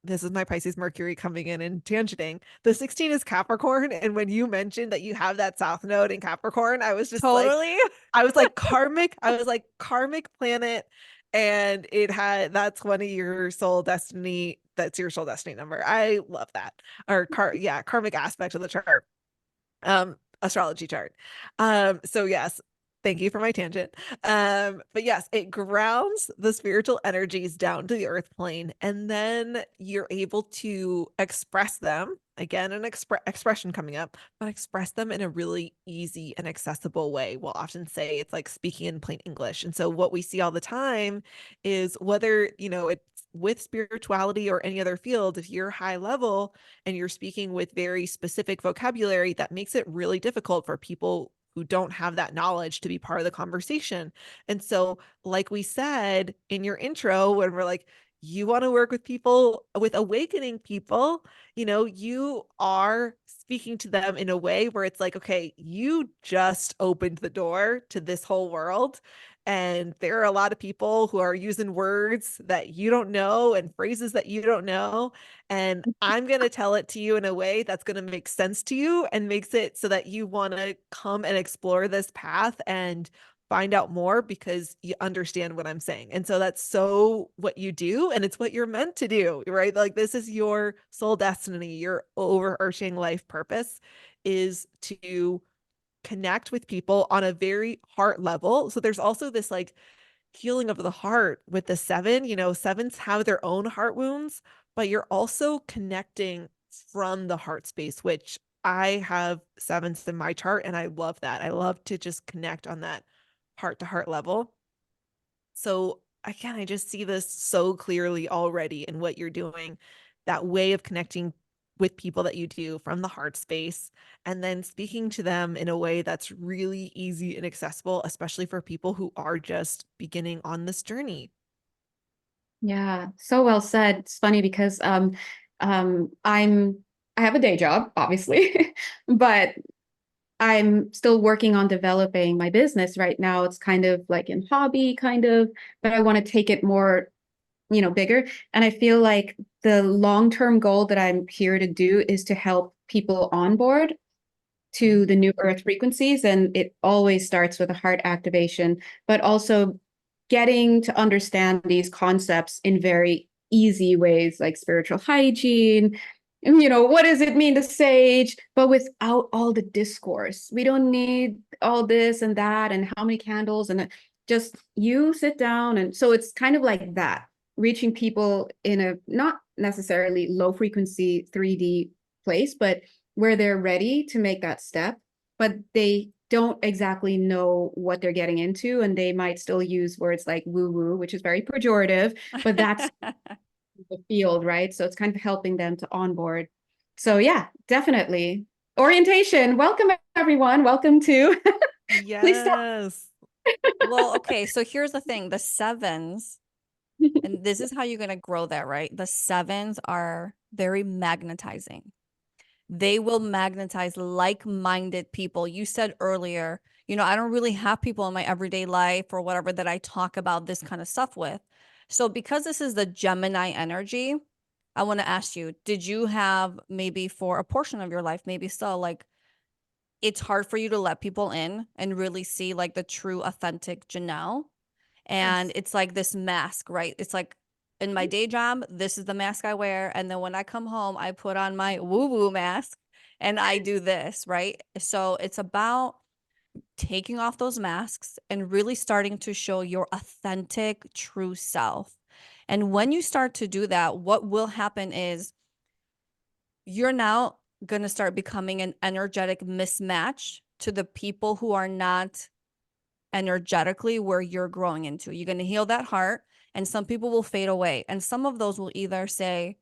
This is my Pisces Mercury coming in and tangenting. The 16 is Capricorn. And when you mentioned that you have that South Node in Capricorn, I was just like, Totally. I was like karmic planet. And that's one of your soul destiny. That's your soul destiny number. I love that. Or karmic aspect of the chart. Astrology chart. So yes, thank you for my tangent. But yes, it grounds the spiritual energies down to the earth plane, and then you're able to express them. Again, an expression coming up, but express them in a really easy and accessible way. We'll often say it's like speaking in plain English. And so what we see all the time is, whether, it's with spirituality or any other field, if you're high level and you're speaking with very specific vocabulary, that makes it really difficult for people who don't have that knowledge to be part of the conversation. And so, like we said in your intro, when we're like, you want to work with people, with awakening people, you are speaking to them in a way where it's like, okay, you just opened the door to this whole world. And there are a lot of people who are using words that you don't know and phrases that you don't know. And I'm going to tell it to you in a way that's going to make sense to you and makes it so that you want to come and explore this path and find out more, because you understand what I'm saying. And so that's so what you do, and it's what you're meant to do, right? Like, this is your soul destiny, your overarching life purpose is to connect with people on a very heart level. So there's also this like healing of the heart with the 7. Sevens have their own heart wounds, but you're also connecting from the heart space, which I have 7s in my chart, and I love that. I love to just connect on that heart to heart level. So again, I just see this so clearly already in what you're doing, that way of connecting with people that you do from the heart space, and then speaking to them in a way that's really easy and accessible, especially for people who are just beginning on this journey. Yeah, so well said. It's funny because I have a day job, obviously, but I'm still working on developing my business right now. It's kind of like in hobby, kind of, but I want to take it more, bigger. And I feel like the long-term goal that I'm here to do is to help people onboard to the new earth frequencies. And it always starts with a heart activation, but also getting to understand these concepts in very easy ways, like spiritual hygiene. What does it mean to sage, but without all the discourse? We don't need all this and that and how many candles and just you sit down. And so it's kind of like that, reaching people in a not necessarily low frequency 3D place, but where they're ready to make that step, but they don't exactly know what they're getting into. And they might still use words like woo woo, which is very pejorative, but that's the field, right? So it's kind of helping them to onboard. So yeah, definitely. Orientation. Welcome, everyone. Welcome to. Please start. Yes. Well, okay, so here's the thing, the sevens, and this is how you're going to grow that, right? The sevens are very magnetizing. They will magnetize like-minded people. You said earlier, I don't really have people in my everyday life or whatever that I talk about this kind of stuff with. So because this is the Gemini energy, I want to ask you, did you have maybe for a portion of your life, maybe still like it's hard for you to let people in and really see like the true authentic Jonelle? And Yes. it's like this mask, right? It's like in my day job, this is the mask I wear. And then when I come home, I put on my woo-woo mask and I do this, right? So it's about taking off those masks and really starting to show your authentic, true self. And when you start to do that, what will happen is you're now going to start becoming an energetic mismatch to the people who are not energetically where you're growing into. You're going to heal that heart, and some people will fade away. And some of those will either say,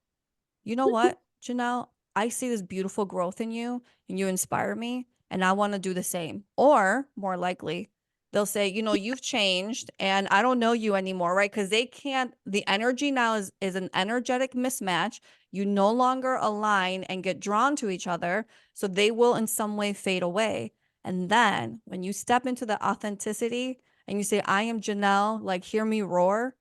you know what, Jonelle, I see this beautiful growth in you and you inspire me, and I want to do the same. Or more likely, they'll say, you've changed and I don't know you anymore, right? Because they can't, the energy now is an energetic mismatch. You no longer align and get drawn to each other. So they will in some way fade away. And then when you step into the authenticity and you say, I am Jonelle, like, hear me roar,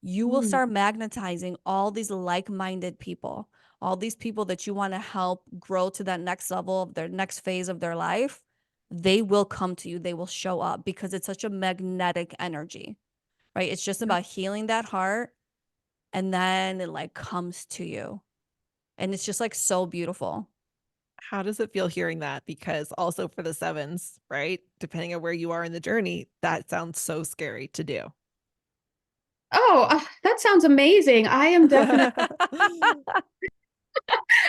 you will Mm, start magnetizing all these like-minded people, all these people that you want to help grow to that next level of their next phase of their life. They will come to you. They will show up because it's such a magnetic energy, right? It's just about healing that heart, and then it like comes to you. And it's just like so beautiful. How does it feel hearing that? Because also for the sevens, right? Depending on where you are in the journey, that sounds so scary to do. Oh, that sounds amazing. I am definitely,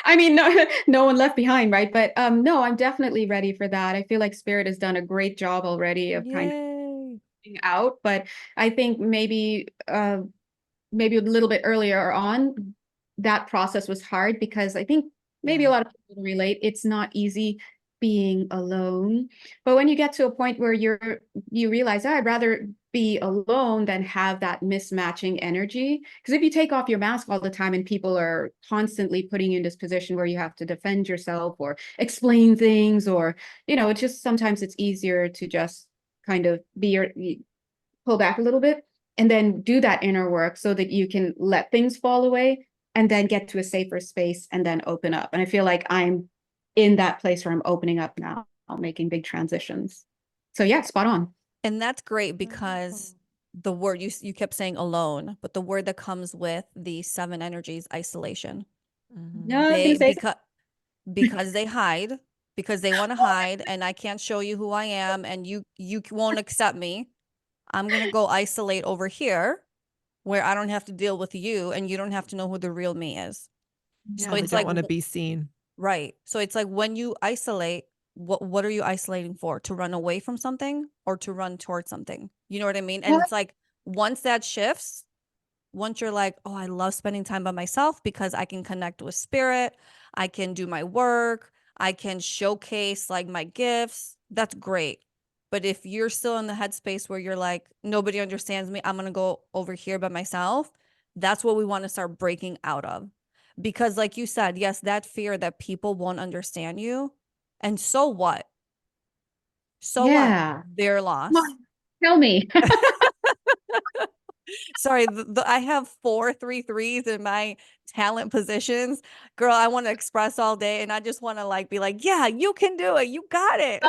I mean, no, no one left behind, right? But no, I'm definitely ready for that. I feel like Spirit has done a great job already of kind of Yay. getting out, but I think maybe a little bit earlier on, that process was hard because I think maybe a Yeah. lot of people relate. It's not easy being alone. But when you get to a point where you realize, oh, I'd rather be alone than have that mismatching energy. Because if you take off your mask all the time and people are constantly putting you in this position where you have to defend yourself or explain things, or, it's just sometimes it's easier to just kind of pull back a little bit and then do that inner work so that you can let things fall away and then get to a safer space and then open up. And I feel like I'm in that place where I'm opening up now, making big transitions. So yeah, spot on. And that's great because the word you kept saying alone, but the word that comes with the seven energies, isolation. Mhm. No, I was gonna They say because they hide, because they want to hide, and I can't show you who I am, and you won't accept me. I'm gonna go isolate over here where I don't have to deal with you, and you don't have to know who the real me is. So Yeah, they it's don't like want to be seen. right. So it's like when you isolate, what are you isolating for? To run away from something or to run towards something? You know what I mean? And it's like once that shifts, once you're like, oh, I love spending time by myself because I can connect with spirit, I can do my work, I can showcase like my gifts, that's great. But if you're still in the headspace where you're like, nobody understands me, I'm gonna go over here by myself, That's what we want to start breaking out of. Because like you said, yes, that fear that people won't understand you. And so what? So what? Yeah. Their Come loss. on, tell me. Sorry, I have 4 3 3s in my talent positions. Girl, I want to express all day and I just want to like be like, yeah, you can do it. You got it.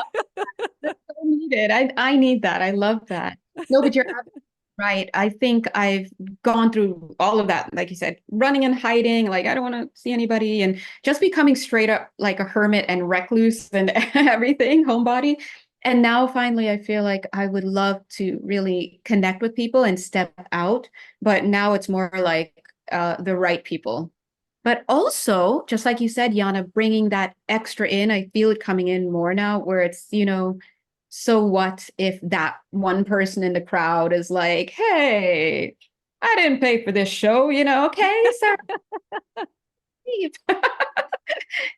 That's so needed. I need that. I love that. No, but you're absolutely right. I think I've gone through all of that, like you said, running and hiding, like I don't want to see anybody, and just becoming straight up like a hermit and recluse and everything, homebody. And now finally, I feel like I would love to really connect with people and step out. But now it's more like the right people. But also, just like you said, Yiannah, bringing that extra in, I feel it coming in more now where it's, so what if that one person in the crowd is like, hey, I didn't pay for this show, okay, sir.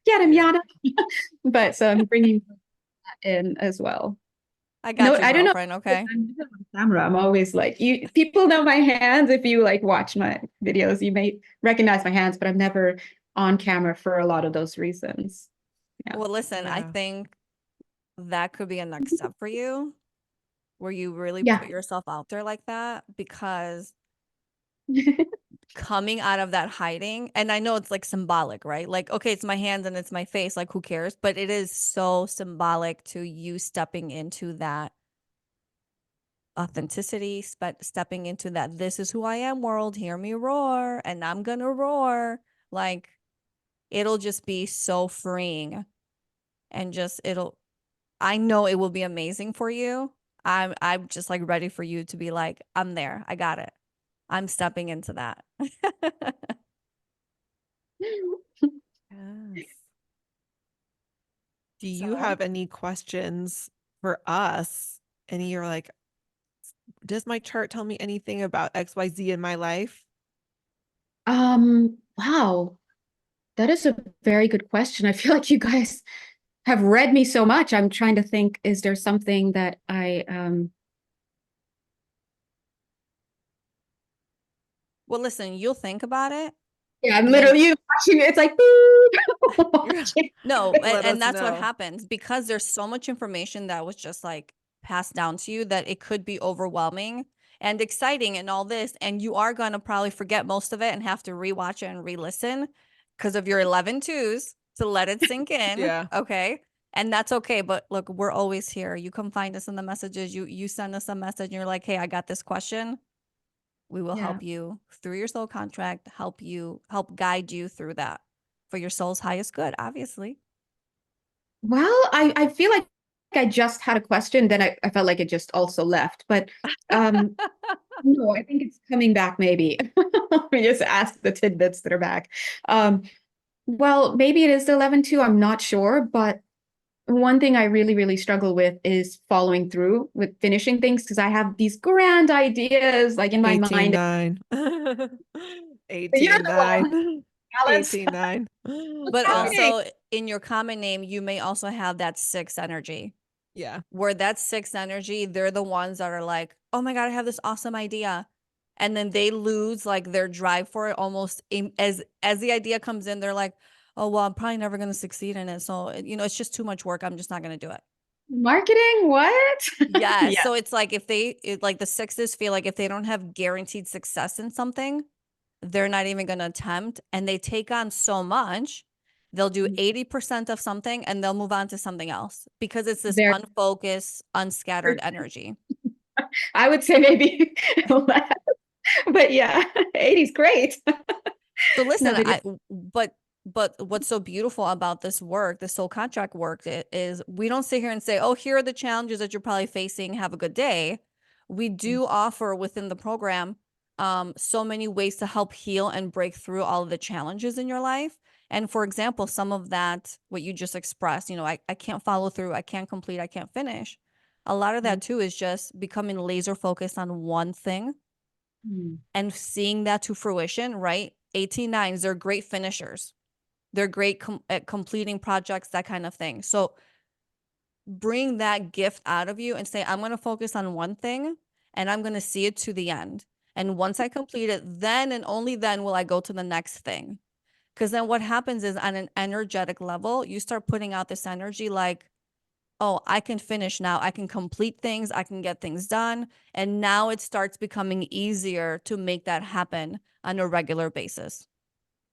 Get him, Yeah. Yiannah. But so I'm bringing that in as well. I No, got you, I don't know. girlfriend. Okay. I'm never on camera. I'm always like, people know my hands. If you like watch my videos, you may recognize my hands, but I'm never on camera for a lot of those reasons. Yeah. Well, listen, I Yeah. think that could be a next step for you where you really Yeah. put yourself out there like that, because coming out of that hiding, and I know it's like symbolic, right? Like, okay, it's my hands and it's my face, like who cares? But it is so symbolic to you stepping into that authenticity, stepping into that this is who I am world, hear me roar, and I'm gonna roar. Like, it'll just be so freeing, and just I know it will be amazing for you. I'm just like ready for you to be like, I'm there. I got it. I'm stepping into that. Yes. Do you So, have any questions for us? Any you're like, does my chart tell me anything about XYZ in my life? Wow, that is a very good question. I feel like you guys have read me so much. I'm trying to think, is there something that well, listen, you'll think about it, yeah, I'm and then literally watching it. It's like watching. no, Let and us that's what know. happens because there's so much information that was just like passed down to you that it could be overwhelming and exciting and all this, and you are gonna probably forget most of it and have to rewatch it and re-listen because of your 11 twos to let it sink in. Yeah. Okay. And that's okay. But look, we're always here. You come find us in the messages. You send us a message and you're like, hey, I got this question. We will Yeah. help you through your soul contract, help guide you through that for your soul's highest good, obviously. Well, I feel like I just had a question, then I felt like it just also left. But no, I think it's coming back maybe. Let me just ask the tidbits that are back. Well, maybe it is the 11 too. I'm not sure, but one thing I really, really struggle with is following through with finishing things because I have these grand ideas like in my 18 mind. 9. You're 18 the one, 9. Alice. 18 9. But Yeah. also in your common name, you may also have that 6 energy. Yeah. Where that 6 energy, they're the ones that are like, oh my God, I have this awesome idea. And then they lose like their drive for it almost as the idea comes in, they're like, oh, well, I'm probably never going to succeed in it. So, it's just too much work. I'm just not going to do it. Marketing, what? Yeah. Yeah. So it's like like the 6s feel like if they don't have guaranteed success in something, they're not even going to attempt. And they take on so much, they'll do 80% of something and they'll move on to something else because it's this Very, unfocused, unscattered energy. I would say maybe less, but yeah, 80's great. So No, listen, but but what's so beautiful about this work, the soul contract work, is we don't sit here and say, oh, here are the challenges that you're probably facing. Have a good day. We do offer within the program so many ways to help heal and break through all of the challenges in your life. And for example, some of that, what you just expressed, I can't follow through, I can't complete, I can't finish. A lot of that too is just becoming laser focused on one thing and seeing that to fruition, right? 18 9s, they're great finishers. They're great at completing projects, that kind of thing. So bring that gift out of you and say, I'm going to focus on one thing and I'm going to see it to the end. And once I complete it, then and only then will I go to the next thing. Because then what happens is on an energetic level, you start putting out this energy like, oh, I can finish now. I can complete things. I can get things done. And now it starts becoming easier to make that happen on a regular basis.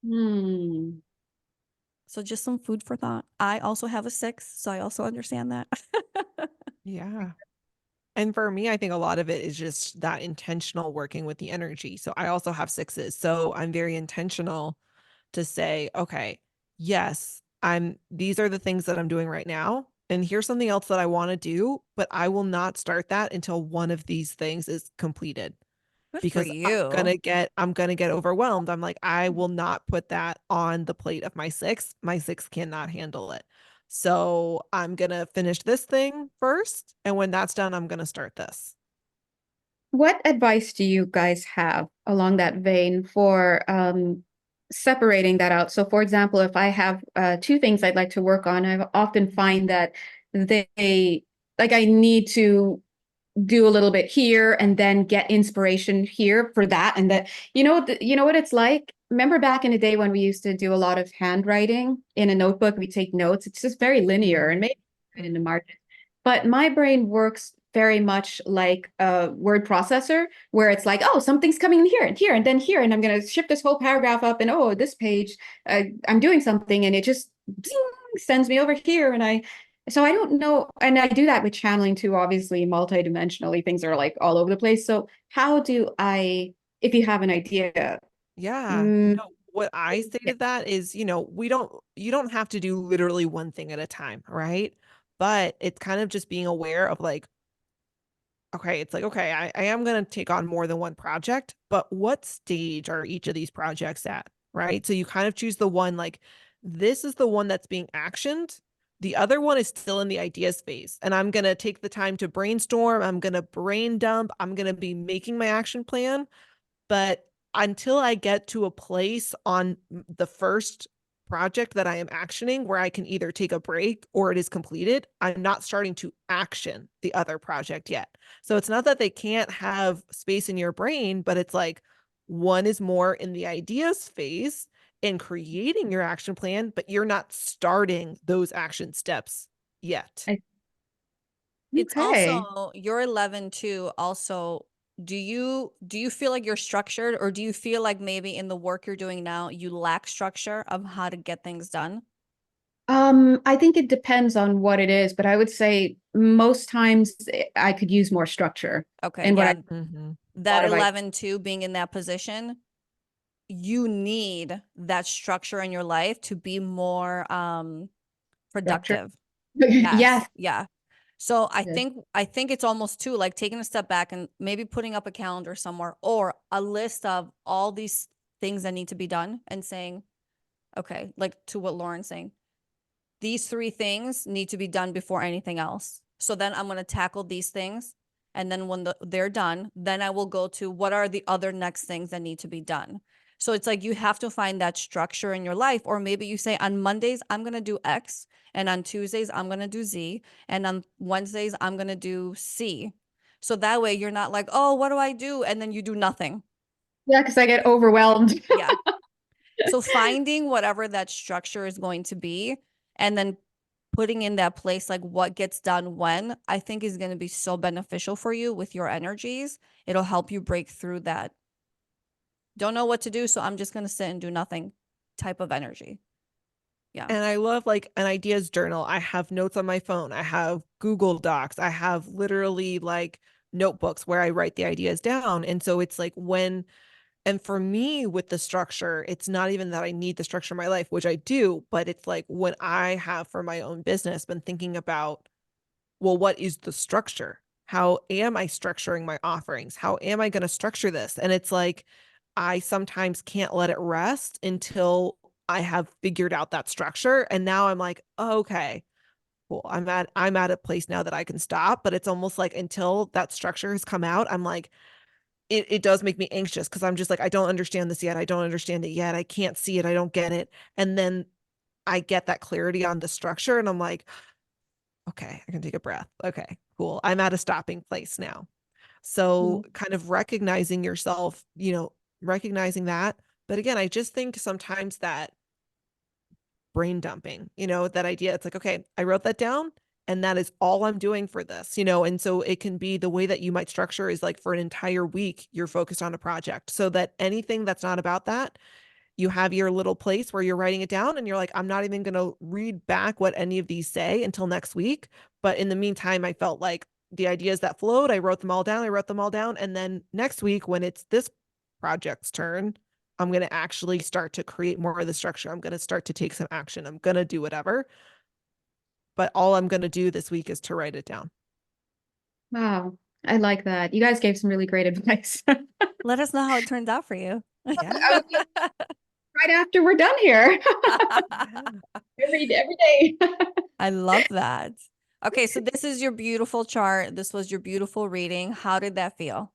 Hmm. So just some food for thought. I also have a 6, so I also understand that. Yeah. And for me, I think a lot of it is just that intentional working with the energy. So I also have 6s. So I'm very intentional to say, okay, yes, these are the things that I'm doing right now. And here's something else that I want to do, but I will not start that until one of these things is completed Good for because you. I'm gonna get overwhelmed. I'm like, I will not put that on the plate of my 6. My 6 cannot handle it. So I'm gonna finish this thing first. And when that's done, I'm gonna start this. What advice do you guys have along that vein for separating that out? So, for example, if I have two things I'd like to work on, I often find that they like I need to do a little bit here and then get inspiration here for that, and that you know what it's like. Remember back in the day when we used to do a lot of handwriting in a notebook, we take notes. It's just very linear and maybe in the margin. But my brain works very much like a word processor where it's like, oh, something's coming in here and here and then here, and I'm going to shift this whole paragraph up, and oh, this page, I'm doing something, and it just zing, sends me over here, and so I don't know, and I do that with channeling too, obviously, multidimensionally, things are like all over the place. So how do I, if you have an idea, Yeah. mm, No, what I say yeah, to that is, you don't have to do literally one thing at a time, right? But it's kind of just being aware of like, okay, it's like, okay, I am going to take on more than one project, but what stage are each of these projects at, right? So you kind of choose the one like, this is the one that's being actioned. The other one is still in the ideas phase. And I'm going to take the time to brainstorm. I'm going to brain dump. I'm going to be making my action plan. But until I get to a place on the first project that I am actioning where I can either take a break or it is completed, I'm not starting to action the other project yet. So it's not that they can't have space in your brain, but it's like one is more in the ideas phase in creating your action plan, but you're not starting those action steps yet. It's okay. also you're 11 too. Also, do you feel like you're structured, or do you feel like maybe in the work you're doing now you lack structure of how to get things done? I think it depends on what it is, but I would say most times I could use more structure Okay, in what yeah, I Mhm. that thought of. 11 too, being in that position, you need that structure in your life to be more Structure. productive. Yes. Yes, yeah. So I Yes. think I think it's almost too like taking a step back and maybe putting up a calendar somewhere or a list of all these things that need to be done and saying, okay, like to what Lauren's saying, these 3 things need to be done before anything else. So then I'm going to tackle these things. And then when they're done, then I will go to what are the other next things that need to be done. So it's like you have to find that structure in your life. Or maybe you say on Mondays, I'm going to do X. And on Tuesdays, I'm going to do Z. And on Wednesdays, I'm going to do C. So that way you're not like, oh, what do I do? And then you do nothing. Yeah, because I get overwhelmed. Yeah. So finding whatever that structure is going to be and then putting in that place like what gets done when, I think is going to be so beneficial for you with your energies. It'll help you break through that. Don't know what to do, so I'm just going to sit and do nothing type of energy. Yeah. And I love like an ideas journal. I have notes on my phone. I have Google Docs. I have literally like notebooks where I write the ideas down. And so it's like and for me with the structure, it's not even that I need the structure in my life, which I do, but it's like when I have for my own business been thinking about, well, what is the structure? How am I structuring my offerings? How am I going to structure this? And it's like, I sometimes can't let it rest until I have figured out that structure. And now I'm like, oh, okay, cool. I'm at a place now that I can stop. But it's almost like until that structure has come out, I'm like, it does make me anxious because I'm just like, I don't understand this yet. I don't understand it yet. I can't see it. I don't get it. And then I get that clarity on the structure and I'm like, okay, I can take a breath. Okay, cool. I'm at a stopping place now. So kind of recognizing yourself, recognizing that. But again, I just think sometimes that brain dumping, that idea, it's like, okay, I wrote that down and that is all I'm doing for this, and so it can be the way that you might structure is like for an entire week, you're focused on a project so that anything that's not about that, you have your little place where you're writing it down and you're like, I'm not even going to read back what any of these say until next week. But in the meantime, I felt like the ideas that flowed, I wrote them all down. And then next week, when it's this project's turn, I'm going to actually start to create more of the structure. I'm going to start to take some action. I'm going to do whatever. But all I'm going to do this week is to write it down. Wow. I like that. You guys gave some really great advice. Let us know how it turns out for you. Yeah. Right after we're done here. every day. I love that. Okay, so this is your beautiful chart. This was your beautiful reading. How did that feel?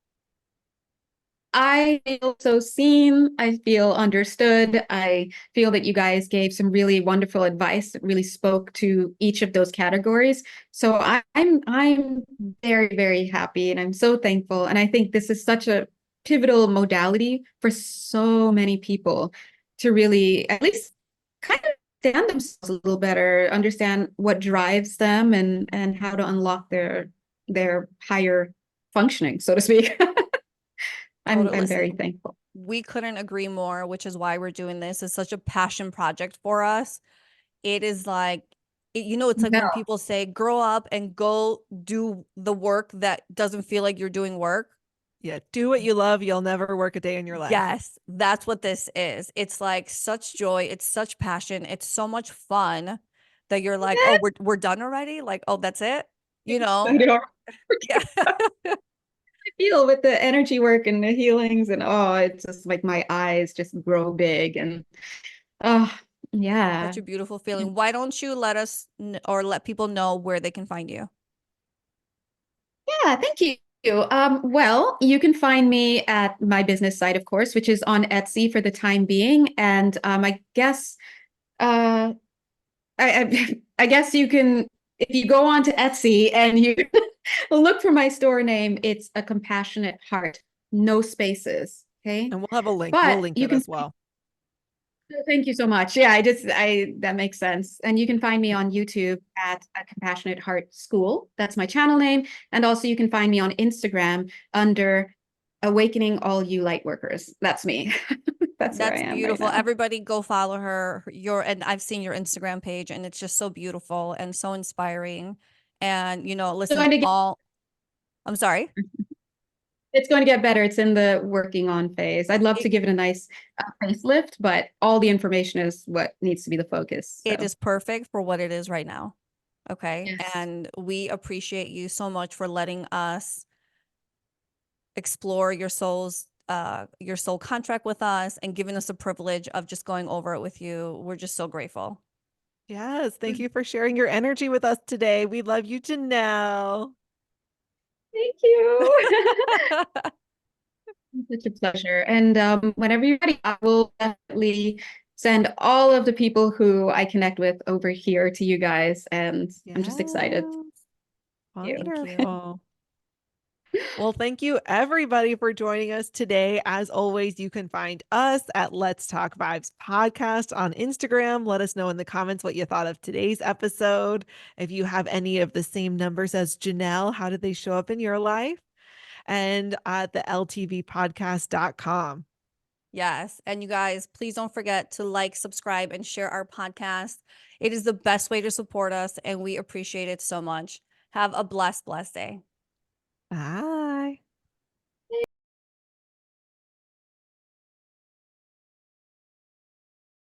I feel so seen. I feel understood. I feel that you guys gave some really wonderful advice that really spoke to each of those categories. So I'm very, very happy and I'm so thankful. And I think this is such a pivotal modality for so many people to really at least kind of understand themselves a little better, understand what drives them and how to unlock their higher functioning, so to speak. I'm very thankful. We couldn't agree more, which is why we're doing this. It's such a passion project for us. It is like, it's like when people say, grow up and go do the work that doesn't feel like you're doing work. Yeah, do what you love. You'll never work a day in your life. Yes, that's what this is. It's like such joy. It's such passion. It's so much fun that you're like, oh, we're done already? Like, oh, that's it? Yeah. Feel with the energy work and the healings and it's just like my eyes just grow big and yeah, such a beautiful feeling. Why don't you let us or let people know where they can find you? Yeah, thank you. Well, you can find me at my business site, of course, which is on Etsy for the time being. And I guess I guess you can, if you go on to Etsy and you look for my store name, it's A Compassionate Heart, no spaces. Okay. And we'll have a link. But we'll link you it can, as well. thank you so much. Yeah, that makes sense. And you can find me on YouTube at A Compassionate Heart School. That's my channel name. And also you can find me on Instagram under Awakening All You Lightworkers. That's me. That's where I am beautiful. right now. Everybody go follow her. And I've seen your Instagram page and it's just so beautiful and so inspiring. And listen, I'm sorry. It's going to get better. It's in the working on phase. I'd love to give it a nice facelift, but all the information is what needs to be the focus. It is perfect for what it is right now. Okay. Yes. And we appreciate you so much for letting us explore your soul contract with us and giving us the privilege of just going over it with you. We're just so grateful. Yes. Thank you for sharing your energy with us today. We love you, Jonelle. Thank you. Such a pleasure. And whenever you're ready, I will definitely send all of the people who I connect with over here to you guys. And I'm just excited. Wonderful. Well, thank you everybody for joining us today. As always, you can find us at Let's Talk Vibes Podcast on Instagram. Let us know in the comments what you thought of today's episode. If you have any of the same numbers as Jonelle, how did they show up in your life? And at the ltvpodcast.com. Yes. And you guys, please don't forget to like, subscribe, and share our podcast. It is the best way to support us, and we appreciate it so much. Have a blessed day. Bye.